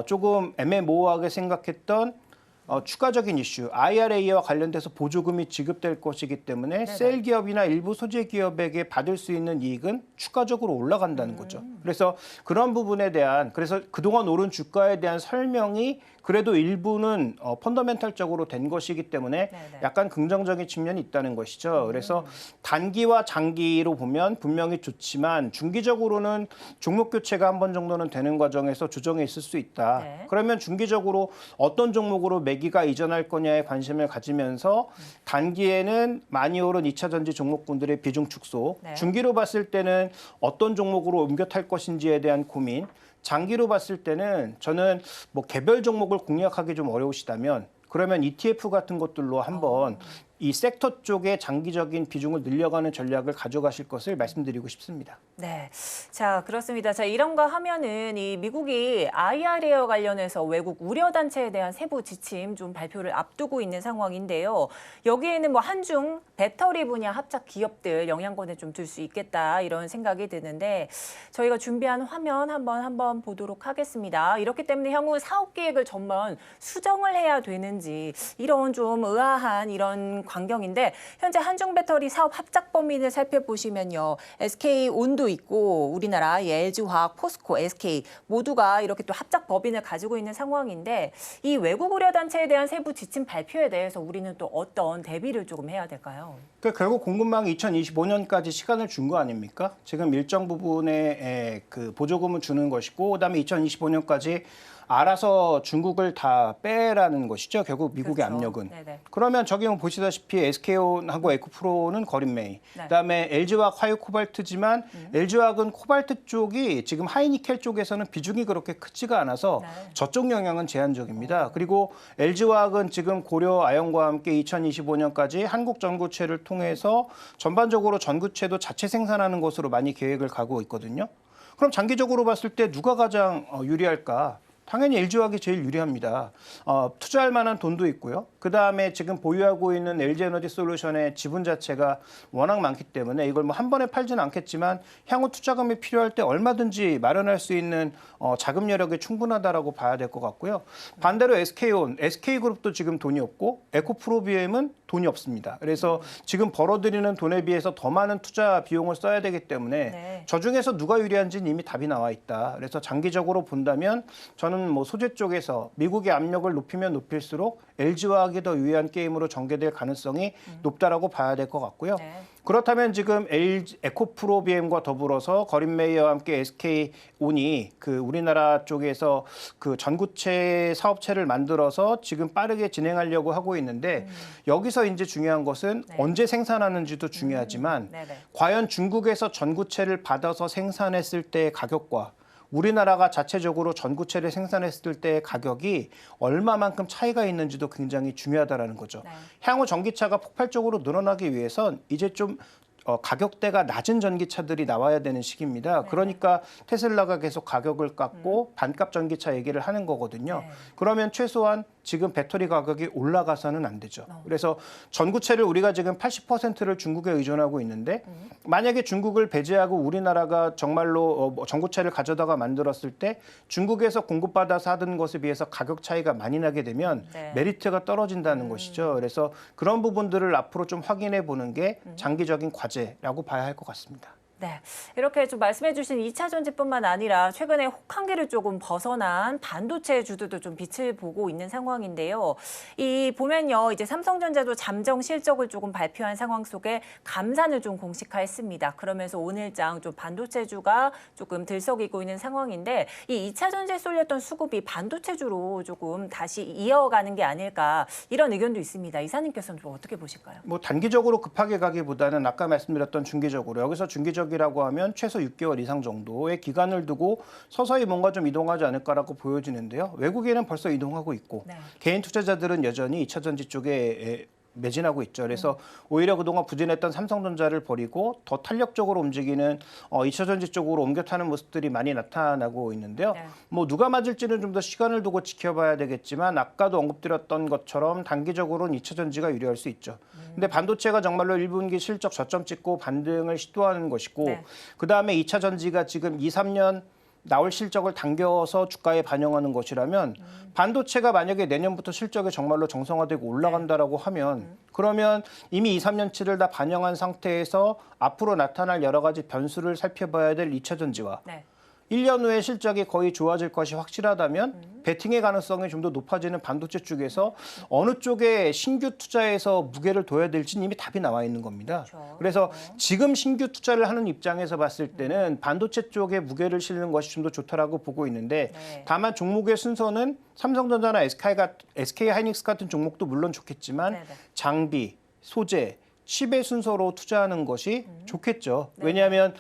조금 애매모호하게 생각했던 추가적인 이슈, IRA와 관련돼서 보조금이 지급될 것이기 때문에 셀 기업이나 일부 소재 기업에게 받을 수 있는 이익은 추가적으로 올라간다는 거죠. 그래서 그런 부분에 대한, 그래서 그동안 오른 주가에 대한 설명이 그래도 일부는 펀더멘탈적으로 된 것이기 때문에 약간 긍정적인 측면이 있다는 것이죠. 그래서 단기와 장기로 보면 분명히 좋지만 중기적으로는 종목 교체가 한 번 정도는 되는 과정에서 조정이 있을 수 있다. 그러면 중기적으로 어떤 종목으로 매기가 이전할 거냐에 관심을 가지면서 단기에는 많이 오른 2차 전지 종목군들의 비중 축소, 중기로 봤을 때는 어떤 종목으로 옮겨 탈 것인지에 대한 고민, 장기로 봤을 때는 저는 뭐 개별 종목을 공략하기 좀 어려우시다면 그러면 ETF 같은 것들로 한번 이 섹터 쪽에 장기적인 비중을 늘려가는 전략을 가져가실 것을 말씀드리고 싶습니다. 네, 자 그렇습니다. 자 이런 거 하면은 이 미국이 IRA와 관련해서 외국 우려 단체에 대한 세부 지침 좀 발표를 앞두고 있는 상황인데요. 여기에는 뭐 한중 배터리 분야 합작 기업들 영향권에 좀 들 수 있겠다 이런 생각이 드는데 저희가 준비한 화면 한번 보도록 하겠습니다. 이렇기 때문에 향후 사업 계획을 전면 수정을 해야 되는지 이런 좀 의아한 이런 광경인데 현재 한중 배터리 사업 합작 범위를 살펴보시면요. SK온도 있고 우리나라 LG화학, 포스코, SK 모두가 이렇게 또 합작 법인을 가지고 있는 상황인데 이 외국 우려 단체에 대한 세부 지침 발표에 대해서 우리는 또 어떤 대비를 조금 해야 될까요? 그러니까 결국 공급망이 2025년까지 시간을 준 거 아닙니까? 지금 일정 부분의 그 보조금을 주는 것이고 그다음에 2025년까지 알아서 중국을 다 빼라는 것이죠. 결국 미국의 그렇죠. 압력은. 네네. 그러면 저기 보시다시피 SK온하고 에코프로는 거린메이, 네. 그다음에 LG화학 화유 코발트지만 LG화학은 코발트 쪽이 지금 하이니켈 쪽에서는 비중이 그렇게 크지가 않아서 네. 저쪽 영향은 제한적입니다. 그리고 LG화학은 지금 고려 아연과 함께 2025년까지 한국 전구체를 통해서 전반적으로 전구체도 자체 생산하는 것으로 많이 계획을 가고 있거든요. 그럼 장기적으로 봤을 때 누가 가장 유리할까? 당연히 LG화학이 제일 유리합니다. 투자할 만한 돈도 있고요. 그다음에 지금 보유하고 있는 LG에너지솔루션의 지분 자체가 워낙 많기 때문에 이걸 뭐 한 번에 팔지는 않겠지만 향후 투자금이 필요할 때 얼마든지 마련할 수 있는 자금 여력이 충분하다라고 봐야 될 것 같고요. 반대로 SK온, SK그룹도 지금 돈이 없고 에코프로비엠은 돈이 없습니다. 그래서 지금 벌어들이는 돈에 비해서 더 많은 투자 비용을 써야 되기 때문에 네. 저 중에서 누가 유리한지는 이미 답이 나와 있다. 그래서 장기적으로 본다면 저는 뭐 소재 쪽에서 미국의 압력을 높이면 높일수록 LG화학이 더 유리한 게임으로 전개될 가능성이 높다라고 봐야 될 것 같고요. 네. 그렇다면 지금 에코프로비엠과 더불어서 거린메이와 함께 SK온이 그 우리나라 쪽에서 그 전구체 사업체를 만들어서 지금 빠르게 진행하려고 하고 있는데 여기서 이제 중요한 것은 네. 언제 생산하는지도 중요하지만 네네. 과연 중국에서 전구체를 받아서 생산했을 때의 가격과 우리나라가 자체적으로 전구체를 생산했을 때의 가격이 얼마만큼 차이가 있는지도 굉장히 중요하다라는 거죠. 네. 향후 전기차가 폭발적으로 늘어나기 위해선 이제 좀 가격대가 낮은 전기차들이 나와야 되는 시기입니다. 네. 그러니까 테슬라가 계속 가격을 깎고 반값 전기차 얘기를 하는 거거든요. 네. 그러면 최소한 지금 배터리 가격이 올라가서는 안 되죠. 그래서 전구체를 우리가 지금 80%를 중국에 의존하고 있는데 만약에 중국을 배제하고 우리나라가 정말로 전구체를 가져다가 만들었을 때 중국에서 공급받아서 하던 것에 비해서 가격 차이가 많이 나게 되면 네. 메리트가 떨어진다는 것이죠. 그래서 그런 부분들을 앞으로 좀 확인해 보는 게 장기적인 과제라고 봐야 할 것 같습니다. 네, 이렇게 좀 말씀해 주신 2차 전지뿐만 아니라 최근에 혹한기를 조금 벗어난 반도체 주도도 좀 빛을 보고 있는 상황인데요. 이 보면요, 이제 삼성전자도 잠정 실적을 조금 발표한 상황 속에 감산을 좀 공식화했습니다. 그러면서 오늘장 좀 반도체주가 조금 들썩이고 있는 상황인데 이 2차 전지에 쏠렸던 수급이 반도체주로 조금 다시 이어가는 게 아닐까 이런 의견도 있습니다. 이사님께서는 좀 어떻게 보실까요? 뭐 단기적으로 급하게 가기보다는 아까 말씀드렸던 중기적으로 여기서 중기적이라고 하면 최소 6개월 이상 정도의 기간을 두고 서서히 뭔가 좀 이동하지 않을까라고 보여지는데요. 외국에는 벌써 이동하고 있고 네. 개인 투자자들은 여전히 2차 전지 쪽에 매진하고 있죠. 그래서 오히려 그동안 부진했던 삼성전자를 버리고 더 탄력적으로 움직이는 2차 전지 쪽으로 옮겨 타는 모습들이 많이 나타나고 있는데요. 네. 뭐 누가 맞을지는 좀 더 시간을 두고 지켜봐야 되겠지만 아까도 언급드렸던 것처럼 단기적으로는 2차 전지가 유리할 수 있죠. 근데 반도체가 정말로 1분기 실적 저점 찍고 반등을 시도하는 것이고 네. 그다음에 2차 전지가 지금 2, 3년 나올 실적을 당겨서 주가에 반영하는 것이라면 반도체가 만약에 내년부터 실적이 정말로 정상화되고 올라간다라고 하면 그러면 이미 2, 3년치를 다 반영한 상태에서 앞으로 나타날 여러 가지 변수를 살펴봐야 될 2차 전지와 네. 1년 후에 실적이 거의 좋아질 것이 확실하다면 베팅의 가능성이 좀 더 높아지는 반도체 쪽에서 어느 쪽에 신규 투자에서 무게를 둬야 될지는 이미 답이 나와 있는 겁니다. 그렇죠. 그래서 지금 신규 투자를 하는 입장에서 봤을 때는 반도체 쪽에 무게를 실는 것이 좀 더 좋다라고 보고 있는데 네. 다만 종목의 순서는 삼성전자나 SK 하이닉스 같은 종목도 물론 좋겠지만 네네. 장비, 소재, 칩의 순서로 투자하는 것이 좋겠죠. 네. 왜냐하면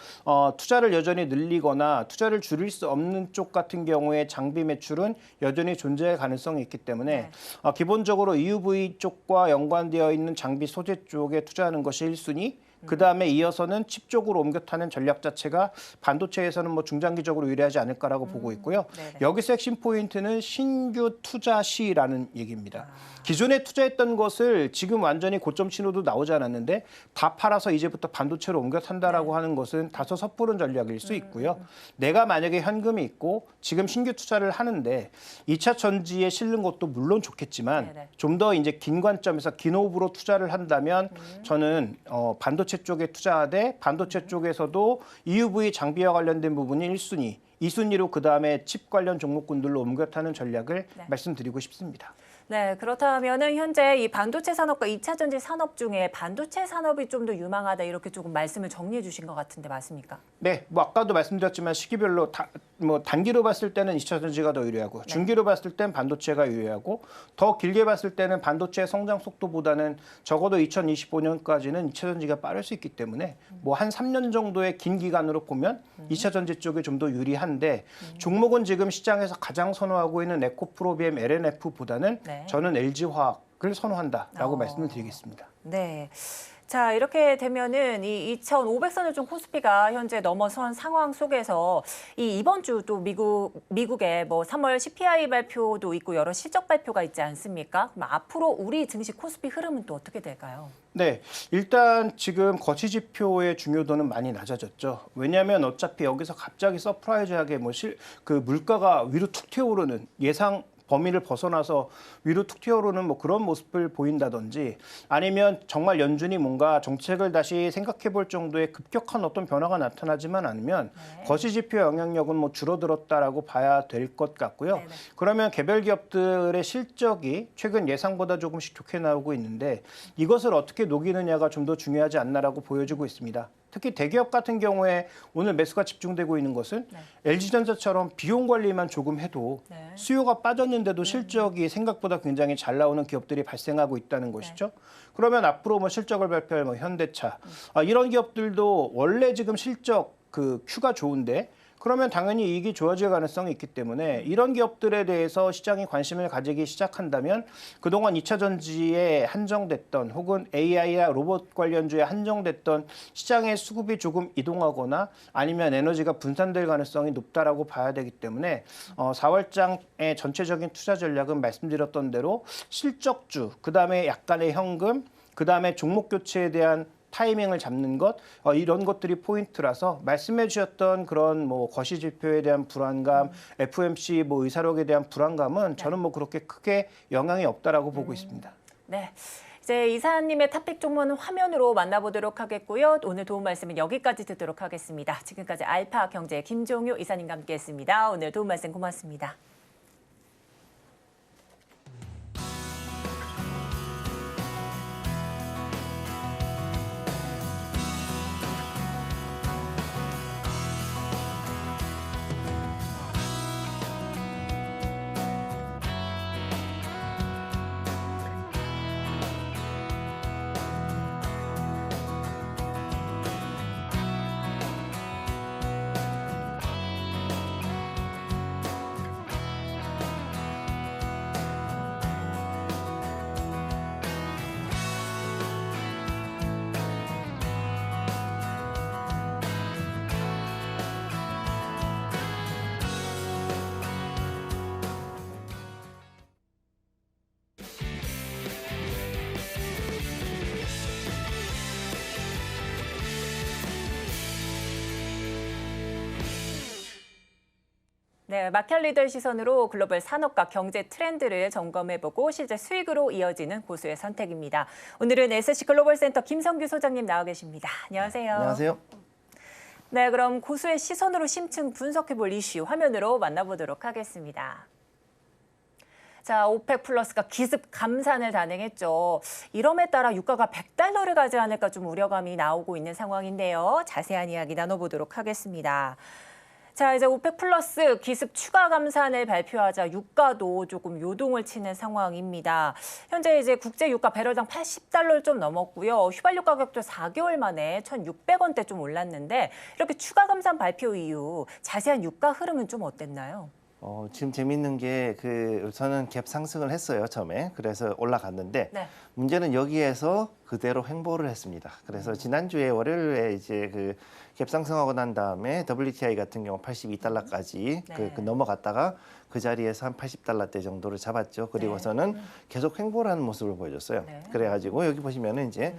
투자를 여전히 늘리거나 투자를 줄일 수 없는 쪽 같은 경우에 장비 매출은 여전히 존재할 가능성이 있기 때문에 네. 기본적으로 EUV 쪽과 연관되어 있는 장비 소재 쪽에 투자하는 것이 1순위. 그다음에 이어서는 칩 쪽으로 옮겨 타는 전략 자체가 반도체에서는 뭐 중장기적으로 유리하지 않을까라고 보고 있고요. 네네. 여기서 핵심 포인트는 신규 투자 시라는 얘기입니다. 기존에 투자했던 것을 지금 완전히 고점 신호도 나오지 않았는데 다 팔아서 이제부터 반도체로 옮겨 탄다라고 하는 것은 다소 섣부른 전략일 수 있고요. 내가 만약에 현금이 있고 지금 신규 투자를 하는데 2차 전지에 실는 것도 물론 좋겠지만 네네. 좀 더 이제 긴 관점에서 긴 호흡으로 투자를 한다면 저는 반도체 쪽에 투자하되 반도체 쪽에서도 EUV 장비와 관련된 부분이 1순위, 2순위로 그다음에 칩 관련 종목군들로 옮겨 타는 전략을 네. 말씀드리고 싶습니다. 네, 그렇다면은 현재 이 반도체 산업과 2차 전지 산업 중에 반도체 산업이 좀 더 유망하다 이렇게 조금 말씀을 정리해 주신 것 같은데 맞습니까? 네, 뭐 아까도 말씀드렸지만 시기별로 뭐 단기로 봤을 때는 2차 전지가 더 유리하고 중기로 봤을 땐 반도체가 유리하고 더 길게 봤을 때는 반도체 성장 속도보다는 적어도 2025년까지는 2차 전지가 빠를 수 있기 때문에 뭐 한 3년 정도의 긴 기간으로 보면 2차 전지 쪽이 좀 더 유리한데 종목은 지금 시장에서 가장 선호하고 있는 에코프로비엠 LNF보다는 네. 저는 LG화학을 선호한다라고 말씀을 드리겠습니다. 네. 자, 이렇게 되면은 이 2,500선을 좀 코스피가 현재 넘어선 상황 속에서 이번 주 또 미국의 뭐 3월 CPI 발표도 있고 여러 실적 발표가 있지 않습니까? 그럼 앞으로 우리 증시 코스피 흐름은 또 어떻게 될까요? 네, 일단 지금 거치 지표의 중요도는 많이 낮아졌죠. 왜냐하면 어차피 여기서 갑자기 서프라이즈하게 그 물가가 위로 툭 튀어오르는 예상 범위를 벗어나서 위로 툭 튀어오르는 뭐 그런 모습을 보인다든지 아니면 정말 연준이 뭔가 정책을 다시 생각해 볼 정도의 급격한 어떤 변화가 나타나지만 않으면 거시 지표 영향력은 뭐 줄어들었다라고 봐야 될 것 같고요. 네네. 그러면 개별 기업들의 실적이 최근 예상보다 조금씩 좋게 나오고 있는데 이것을 어떻게 녹이느냐가 좀 더 중요하지 않나라고 보여지고 있습니다. 특히 대기업 같은 경우에 오늘 매수가 집중되고 있는 것은 LG전자처럼 비용 관리만 조금 해도 수요가 빠졌는데도 실적이 생각보다 굉장히 잘 나오는 기업들이 발생하고 있다는 것이죠. 그러면 앞으로 뭐 실적을 발표할 뭐 현대차 이런 기업들도 원래 지금 실적 그 큐가 좋은데 그러면 당연히 이익이 좋아질 가능성이 있기 때문에 이런 기업들에 대해서 시장이 관심을 가지기 시작한다면 그동안 2차 전지에 한정됐던 혹은 AI나 로봇 관련주에 한정됐던 시장의 수급이 조금 이동하거나 아니면 에너지가 분산될 가능성이 높다라고 봐야 되기 때문에 4월장의 전체적인 투자 전략은 말씀드렸던 대로 실적주, 그다음에 약간의 현금, 그다음에 종목 교체에 대한 타이밍을 잡는 것 이런 것들이 포인트라서 말씀해 주셨던 그런 뭐 거시 지표에 대한 불안감, FOMC 뭐 의사록에 대한 불안감은 저는 뭐 그렇게 크게 영향이 없다라고 보고 있습니다. 네. 이제 이사님의 탑픽 종목은 화면으로 만나보도록 하겠고요. 오늘 도움 말씀은 여기까지 듣도록 하겠습니다. 지금까지 알파 경제 김종효 이사님과 함께했습니다. 오늘 도움 말씀 고맙습니다. 네, 마켓 리더의 시선으로 글로벌 산업과 경제 트렌드를 점검해보고 실제 수익으로 이어지는 고수의 선택입니다. 오늘은 SC 글로벌센터 김성규 소장님 나와 계십니다. 안녕하세요. 안녕하세요. 네, 그럼 고수의 시선으로 심층 분석해볼 이슈 화면으로 만나보도록 하겠습니다. 자, 오펙 플러스가 기습 감산을 단행했죠. 이럼에 따라 유가가 $100를 가지 않을까 좀 우려감이 나오고 있는 상황인데요. 자세한 이야기 나눠보도록 하겠습니다. 자, 이제 오펙 플러스 기습 추가 감산을 발표하자 유가도 조금 요동을 치는 상황입니다. 현재 이제 국제 유가 배럴당 $80를 좀 넘었고요. 휘발유 가격도 4개월 만에 1,600원대 좀 올랐는데 이렇게 추가 감산 발표 이후 자세한 유가 흐름은 좀 어땠나요? 지금 재밌는 게 우선은 갭 상승을 했어요, 처음에. 그래서 올라갔는데 네. 문제는 여기에서 그대로 횡보를 했습니다. 그래서 지난주에 월요일에 이제 갭 상승하고 난 다음에 WTI 같은 경우 $82까지 네. 넘어갔다가 그 자리에서 한 $80대 정도를 잡았죠. 그리고서는 계속 횡보를 하는 모습을 보여줬어요. 네. 그래가지고 여기 보시면은 이제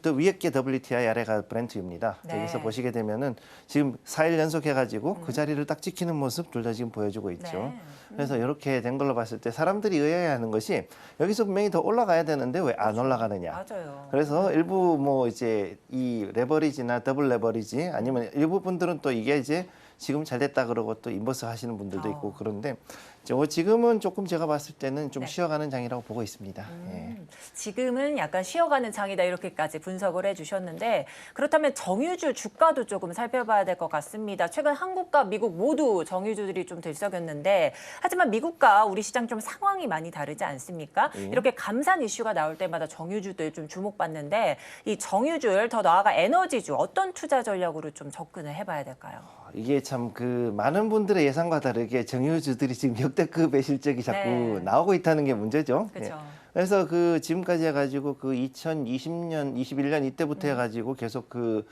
또 위에 게 WTI 아래가 브렌트입니다. 네. 여기서 보시게 되면은 지금 4일 연속해가지고 그 자리를 딱 지키는 모습 둘 다 지금 보여주고 있죠. 네. 그래서 이렇게 된 걸로 봤을 때 사람들이 의아해하는 것이 여기서 분명히 더 올라가야 되는데 왜 안 올라가느냐. 맞아요. 그래서 일부 뭐 이제 이 레버리지나 더블 레버리지 아니면 일부 분들은 또 이게 이제 지금 잘 됐다 그러고 또 인버스 하시는 분들도 있고 그런데 지금은 조금 제가 봤을 때는 좀 네. 쉬어가는 장이라고 보고 있습니다. 예. 지금은 약간 쉬어가는 장이다 이렇게까지 분석을 해주셨는데 그렇다면 정유주 주가도 조금 살펴봐야 될 것 같습니다. 최근 한국과 미국 모두 정유주들이 좀 들썩였는데 하지만 미국과 우리 시장 좀 상황이 많이 다르지 않습니까? 이렇게 감산 이슈가 나올 때마다 정유주들 좀 주목받는데 이 정유주를 더 나아가 에너지주 어떤 투자 전략으로 좀 접근을 해봐야 될까요? 이게 참 그 많은 분들의 예상과 다르게 정유주들이 지금 역대급의 실적이 자꾸 네. 나오고 있다는 게 문제죠. 그렇죠. 그래서 그 지금까지 해가지고 그 2020년, 21년 이때부터 해가지고 계속 그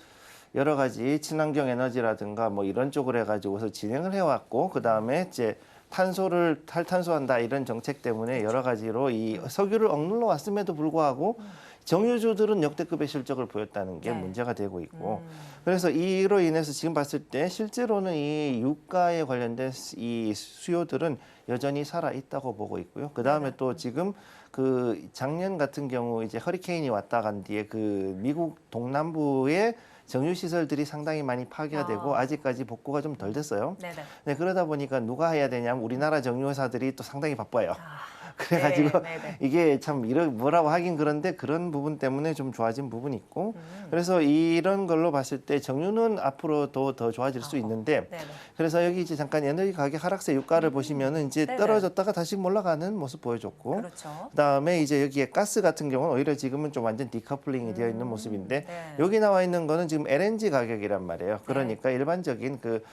여러 가지 친환경 에너지라든가 뭐 이런 쪽으로 해가지고서 진행을 해왔고 그 다음에 이제 탄소를 탈탄소한다 이런 정책 때문에 여러 가지로 이 석유를 억눌러 왔음에도 불구하고 정유주들은 역대급의 실적을 보였다는 게 네. 문제가 되고 있고 그래서 이로 인해서 지금 봤을 때 실제로는 이 유가에 관련된 이 수요들은 여전히 살아 있다고 보고 있고요. 그 다음에 또 지금 그 작년 같은 경우 이제 허리케인이 왔다 간 뒤에 그 미국 동남부의 정유 시설들이 상당히 많이 파괴가 되고 아직까지 복구가 좀 덜 됐어요. 네네. 네, 그러다 보니까 누가 해야 되냐면 우리나라 정유회사들이 또 상당히 바빠요. 그래가지고 이게 참 뭐라고 하긴 그런데 그런 부분 때문에 좀 좋아진 부분이 있고 그래서 이런 걸로 봤을 때 정유는 앞으로 더 좋아질 수 있는데 네네. 그래서 여기 이제 잠깐 에너지 가격 하락세 유가를 보시면은 이제 네네. 떨어졌다가 다시 올라가는 모습 보여줬고 그렇죠. 그다음에 이제 여기에 가스 같은 경우는 오히려 지금은 좀 완전 디커플링이 되어 있는 모습인데 네. 여기 나와 있는 거는 지금 LNG 가격이란 말이에요. 그러니까 일반적인 그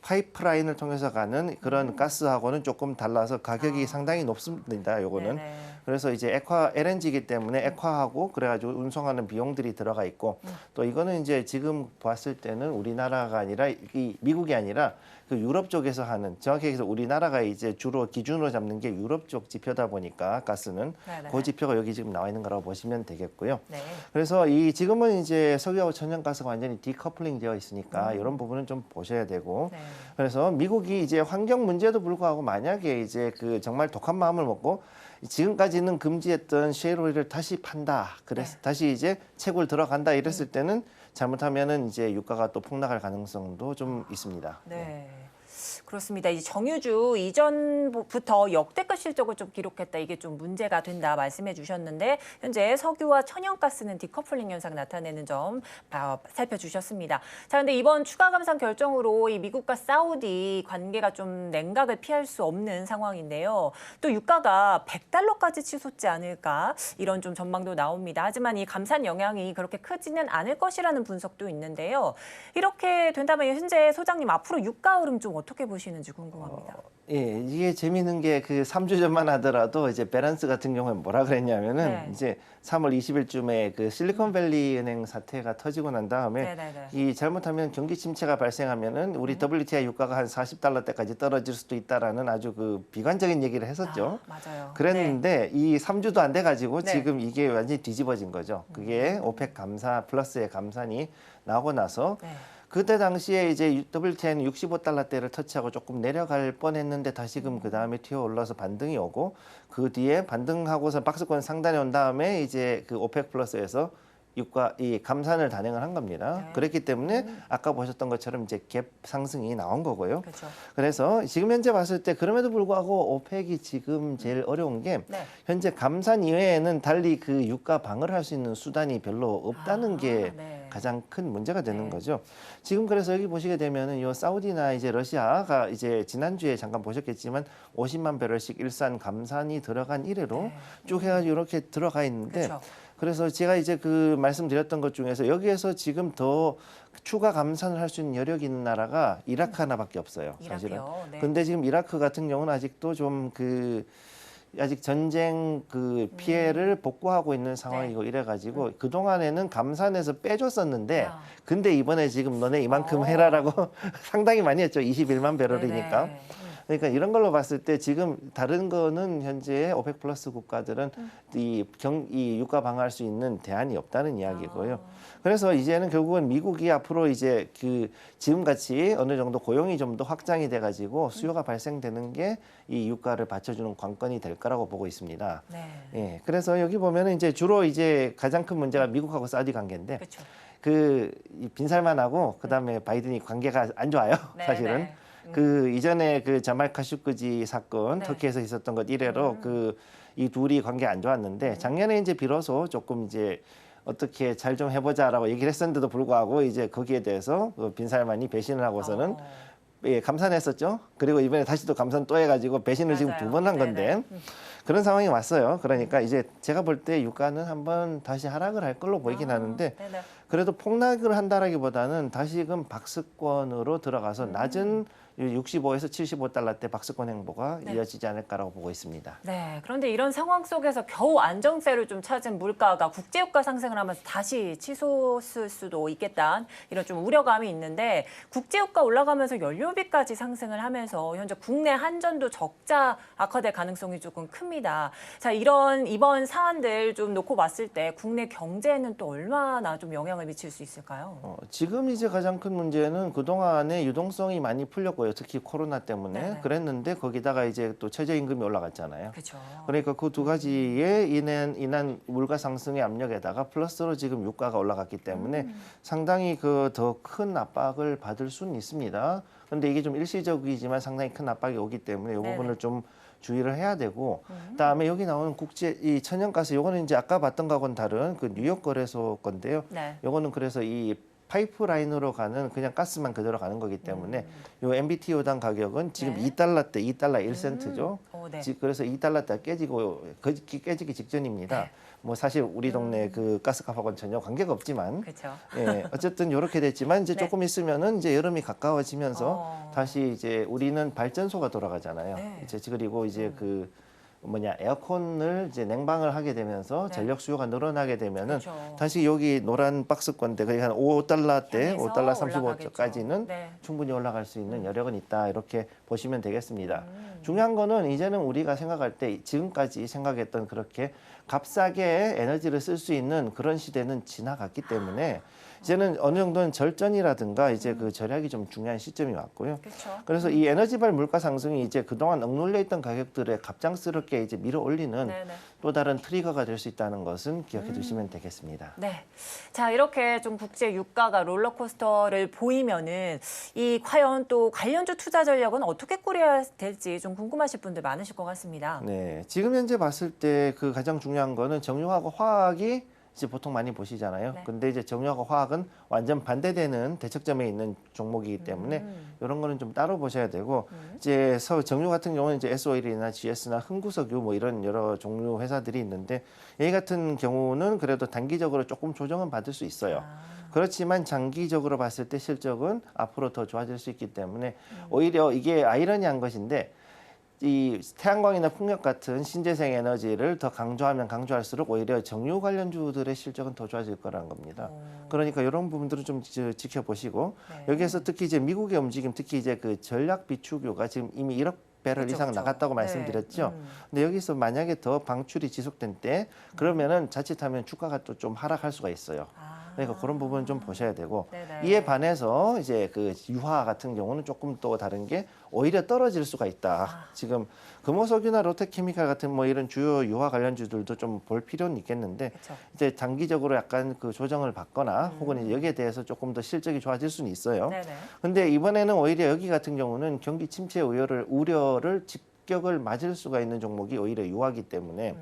파이프라인을 통해서 가는 그런 가스하고는 조금 달라서 가격이 상당히 높습니다. 요거는. 네네. 그래서 이제 LNG이기 때문에 액화하고 그래가지고 운송하는 비용들이 들어가 있고 또 이거는 이제 지금 봤을 때는 우리나라가 아니라 이 미국이 아니라 그 유럽 쪽에서 하는 정확히 얘기해서 우리나라가 이제 주로 기준으로 잡는 게 유럽 쪽 지표다 보니까 가스는 네네. 그 지표가 여기 지금 나와 있는 거라고 보시면 되겠고요. 네. 그래서 이 지금은 이제 석유하고 천연가스가 완전히 디커플링 되어 있으니까 이런 부분은 좀 보셔야 되고 네. 그래서 미국이 이제 환경 문제도 불구하고 만약에 이제 그 정말 독한 마음을 먹고 지금까지는 금지했던 셰일오일을 다시 판다. 그래서 다시 이제 채굴 들어간다 이랬을 때는 잘못하면은 이제 유가가 또 폭락할 가능성도 좀 있습니다. 네. 그렇습니다. 이 정유주 이전부터 역대급 실적을 좀 기록했다. 이게 좀 문제가 된다 말씀해 주셨는데 현재 석유와 천연가스는 디커플링 현상 나타내는 점 살펴주셨습니다. 자, 근데 이번 추가 감산 결정으로 이 미국과 사우디 관계가 좀 냉각을 피할 수 없는 상황인데요. 또 유가가 $100까지 치솟지 않을까 이런 좀 전망도 나옵니다. 하지만 이 감산 영향이 그렇게 크지는 않을 것이라는 분석도 있는데요. 이렇게 된다면 현재 소장님 앞으로 유가 흐름 좀 어떻게 보시는지 궁금합니다. 예, 이게 재미있는 게 그 3주 전만 하더라도 이제 베란스 같은 경우에 뭐라 그랬냐면은 네. 이제 3월 20일쯤에 그 실리콘밸리 은행 사태가 터지고 난 다음에 네네네. 이 잘못하면 경기 침체가 발생하면은 우리 WTI 유가가 한 $40대까지 떨어질 수도 있다라는 아주 그 비관적인 얘기를 했었죠. 맞아요. 그랬는데 이 3주도 안 돼 가지고 네. 지금 이게 완전히 뒤집어진 거죠. 그게 오펙 감사 플러스의 감산이 나오고 나서 네. 그때 당시에 이제 WTI는 $65대를 터치하고 조금 내려갈 뻔했는데 다시금 그 다음에 튀어 올라서 반등이 오고 그 뒤에 반등하고서 박스권 상단에 온 다음에 이제 그 오펙 플러스에서 유가 이 감산을 단행을 한 겁니다. 네. 그렇기 때문에 아까 보셨던 것처럼 이제 갭 상승이 나온 거고요. 그렇죠. 그래서 지금 현재 봤을 때 그럼에도 불구하고 오펙이 지금 제일 어려운 게 네. 현재 감산 이외에는 달리 그 유가 방어를 할 수 있는 수단이 별로 없다는 게 네. 가장 큰 문제가 되는 네. 거죠. 지금 그래서 여기 보시게 되면은 요 사우디나 이제 러시아가 이제 지난주에 잠깐 보셨겠지만 50만 배럴씩 일산 감산이 들어간 이래로 네. 쭉 해가지고 이렇게 들어가 있는데 그렇죠. 그래서 제가 이제 그 말씀드렸던 것 중에서 여기에서 지금 더 추가 감산을 할 수 있는 여력이 있는 나라가 이라크 하나밖에 없어요. 사실은. 이라크요. 네. 근데 지금 이라크 같은 경우는 아직도 좀 그 아직 전쟁 그 피해를 복구하고 있는 상황이고 이래가지고 그 동안에는 감산해서 빼줬었는데 야. 근데 이번에 지금 너네 이만큼 해라라고 상당히 많이 했죠. 21만 배럴이니까. 네네. 그러니까 이런 걸로 봤을 때 지금 다른 거는 현재 오펙 플러스 국가들은 이 유가 방어할 수 있는 대안이 없다는 이야기고요. 그래서 이제는 결국은 미국이 앞으로 이제 그 지금 같이 어느 정도 고용이 좀 더 확장이 돼 가지고 수요가 발생되는 게 이 유가를 받쳐주는 관건이 될 거라고 보고 있습니다. 네. 예. 그래서 여기 보면은 이제 주로 이제 가장 큰 문제가 미국하고 사우디 관계인데 그렇죠. 그 빈살만하고 그다음에 바이든이 관계가 안 좋아요. 네, 사실은. 네. 그 이전에 그 자말 카슈크지 사건 네. 터키에서 있었던 것 이래로 그 이 둘이 관계 안 좋았는데 작년에 이제 비로소 조금 이제 어떻게 잘 좀 해보자라고 얘기를 했었는데도 불구하고 이제 거기에 대해서 그 빈살만이 배신을 하고서는 예, 감산했었죠. 그리고 이번에 다시 또 감산 또 해가지고 배신을 지금 맞아요. 2번 한 네네. 건데 그런 상황이 왔어요. 그러니까 이제 제가 볼 때 유가는 한번 다시 하락을 할 걸로 보이긴 하는데 네네. 그래도 폭락을 한다라기보다는 다시금 박스권으로 들어가서 낮은 65에서 75달러대 박스권 행보가 네. 이어지지 않을까라고 보고 있습니다. 네, 그런데 이런 상황 속에서 겨우 안정세를 좀 찾은 물가가 국제유가 상승을 하면서 다시 치솟을 수도 있겠다는 이런 좀 우려감이 있는데 국제유가 올라가면서 연료비까지 상승을 하면서 현재 국내 한전도 적자 악화될 가능성이 조금 큽니다. 자, 이번 사안들 좀 놓고 봤을 때 국내 경제에는 또 얼마나 좀 영향을 미칠 수 있을까요? 지금 이제 가장 큰 문제는 그동안에 유동성이 많이 풀렸고요. 특히 코로나 때문에 네네. 그랬는데 거기다가 이제 또 최저임금이 올라갔잖아요. 그렇죠. 그러니까 그 두 가지에 인한 물가 상승의 압력에다가 플러스로 지금 유가가 올라갔기 때문에 상당히 그 더 큰 압박을 받을 수는 있습니다. 그런데 이게 좀 일시적이지만 상당히 큰 압박이 오기 때문에 이 네네. 부분을 좀 주의를 해야 되고 그다음에 여기 나오는 국제 이 천연가스 요거는 이제 아까 봤던 거하고는 다른 그 뉴욕 거래소 건데요. 네. 요거는 그래서 이 파이프라인으로 가는 그냥 가스만 그대로 가는 거기 때문에 요 MBTU당 가격은 지금 네. 2달러대 2달러 1센트죠. 네. 그래서 2달러대 깨지기 직전입니다. 네. 뭐 사실 우리 동네 그 가스값하고는 전혀 관계가 없지만 그렇죠. 예, 어쨌든 이렇게 됐지만 이제 네. 조금 있으면은 이제 여름이 가까워지면서 어. 다시 이제 우리는 발전소가 돌아가잖아요. 네. 이제 그리고 이제 그 에어컨을 이제 냉방을 하게 되면서 네. 전력 수요가 늘어나게 되면은 그렇죠. 다시 여기 노란 박스권대 거의 한 5달러대, 향해서 5달러 올라가겠죠. 35초까지는 네. 충분히 올라갈 수 있는 여력은 있다 이렇게 보시면 되겠습니다. 중요한 거는 이제는 우리가 생각할 때 지금까지 생각했던 그렇게 값싸게 에너지를 쓸 수 있는 그런 시대는 지나갔기 때문에 이제는 어느 정도는 절전이라든가 이제 그 절약이 좀 중요한 시점이 왔고요. 그렇죠. 그래서 이 에너지발 물가 상승이 이제 그동안 억눌려 있던 가격들에 갑작스럽게 이제 밀어 올리는 네네. 또 다른 트리거가 될 수 있다는 것은 기억해 두시면 되겠습니다. 네. 자, 이렇게 좀 국제 유가가 롤러코스터를 보이면은 이 과연 또 관련주 투자 전략은 어떻게 꾸려야 될지 좀 궁금하실 분들 많으실 것 같습니다. 네, 지금 현재 봤을 때 그 가장 중요한 거는 정유하고 화학이 이제 보통 많이 보시잖아요. 네. 근데 이제 정유하고 화학은 완전 반대되는 대척점에 있는 종목이기 때문에 이런 거는 좀 따로 보셔야 되고 이제 정유 같은 경우는 이제 S-오일이나 GS나 흥구석유 뭐 이런 여러 종류 회사들이 있는데 얘 같은 경우는 그래도 단기적으로 조금 조정은 받을 수 있어요. 그렇지만 장기적으로 봤을 때 실적은 앞으로 더 좋아질 수 있기 때문에 오히려 이게 아이러니한 것인데 이 태양광이나 풍력 같은 신재생 에너지를 더 강조하면 강조할수록 오히려 정유 관련주들의 실적은 더 좋아질 거라는 겁니다. 그러니까 이런 부분들은 좀 지켜보시고 네. 여기에서 특히 이제 미국의 움직임, 특히 이제 그 전략 비축유가 지금 이미 1억 배럴 그쵸, 이상 그쵸. 나갔다고 네. 말씀드렸죠. 근데 여기서 만약에 더 방출이 지속된 때 그러면은 자칫하면 주가가 또 좀 하락할 수가 있어요. 그러니까 그런 부분은 좀 보셔야 되고 네네. 이에 반해서 이제 그 유화 같은 경우는 조금 또 다른 게 오히려 떨어질 수가 있다. 지금 금호석유나 롯데케미칼 같은 뭐 이런 주요 유화 관련주들도 좀 볼 필요는 있겠는데 그쵸. 이제 장기적으로 약간 그 조정을 받거나 혹은 이제 여기에 대해서 조금 더 실적이 좋아질 수는 있어요. 네네. 근데 이번에는 오히려 여기 같은 경우는 경기 침체 우려를 직격을 맞을 수가 있는 종목이 오히려 유화기 때문에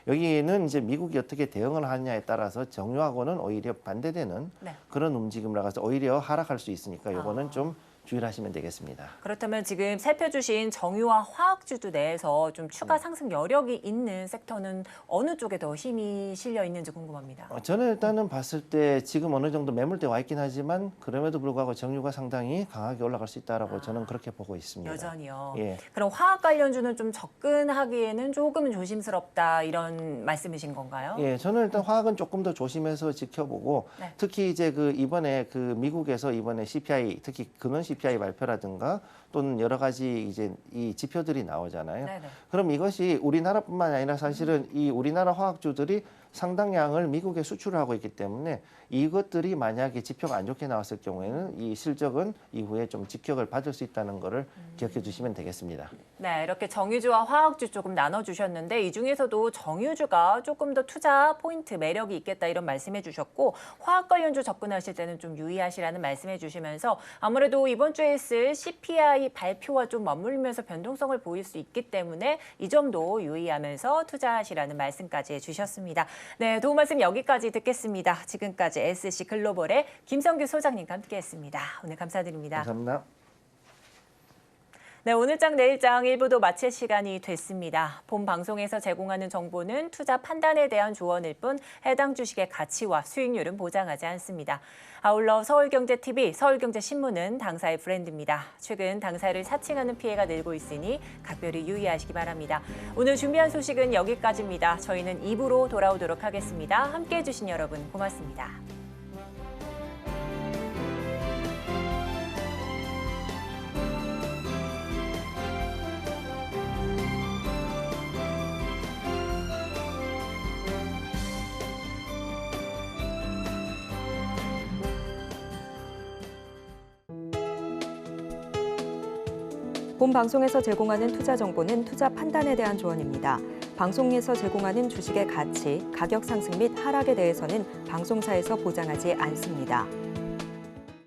여기는 이제 미국이 어떻게 대응을 하느냐에 따라서 정유하고는 오히려 반대되는 네. 그런 움직임을 나가서 오히려 하락할 수 있으니까 이거는 좀 주의를 하시면 되겠습니다. 그렇다면 지금 살펴주신 정유와 화학주도 내에서 좀 추가 상승 여력이 있는 섹터는 어느 쪽에 더 힘이 실려 있는지 궁금합니다. 저는 일단은 봤을 때 지금 어느 정도 매물대 와 있긴 하지만 그럼에도 불구하고 정유가 상당히 강하게 올라갈 수 있다라고 저는 그렇게 보고 있습니다. 여전히요. 예. 그럼 화학 관련주는 좀 접근하기에는 조금은 조심스럽다 이런 말씀이신 건가요? 예, 저는 일단 화학은 조금 더 조심해서 지켜보고 네. 특히 이제 그 이번에 그 미국에서 이번에 CPI 특히 근원 CPI 발표라든가 또는 여러 가지 이제 이 지표들이 나오잖아요. 네네. 그럼 이것이 우리나라뿐만 아니라 사실은 이 우리나라 화학주들이 상당량을 미국에 수출을 하고 있기 때문에 이것들이 만약에 지표가 안 좋게 나왔을 경우에는 이 실적은 이후에 좀 직격을 받을 수 있다는 거를 기억해 주시면 되겠습니다. 네, 이렇게 정유주와 화학주 조금 나눠주셨는데 이 중에서도 정유주가 조금 더 투자 포인트 매력이 있겠다 이런 말씀해 주셨고 화학 관련주 접근하실 때는 좀 유의하시라는 말씀해 주시면서 아무래도 이번 주에 있을 CPI 발표와 좀 맞물리면서 변동성을 보일 수 있기 때문에 이 점도 유의하면서 투자하시라는 말씀까지 해주셨습니다. 네, 도움 말씀 여기까지 듣겠습니다. 지금까지 SC 글로벌의 김성규 소장님과 함께했습니다. 오늘 감사드립니다. 감사합니다. 네, 오늘장 내일장 1부도 마칠 시간이 됐습니다. 본 방송에서 제공하는 정보는 투자 판단에 대한 조언일 뿐 해당 주식의 가치와 수익률은 보장하지 않습니다. 아울러 서울경제TV, 서울경제신문은 당사의 브랜드입니다. 최근 당사를 사칭하는 피해가 늘고 있으니 각별히 유의하시기 바랍니다. 오늘 준비한 소식은 여기까지입니다. 저희는 2부로 돌아오도록 하겠습니다. 함께해 주신 여러분 고맙습니다. 본 방송에서 제공하는 투자 정보는 투자 판단에 대한 조언입니다. 방송에서 제공하는 주식의 가치, 가격 상승 및 하락에 대해서는 방송사에서 보장하지 않습니다.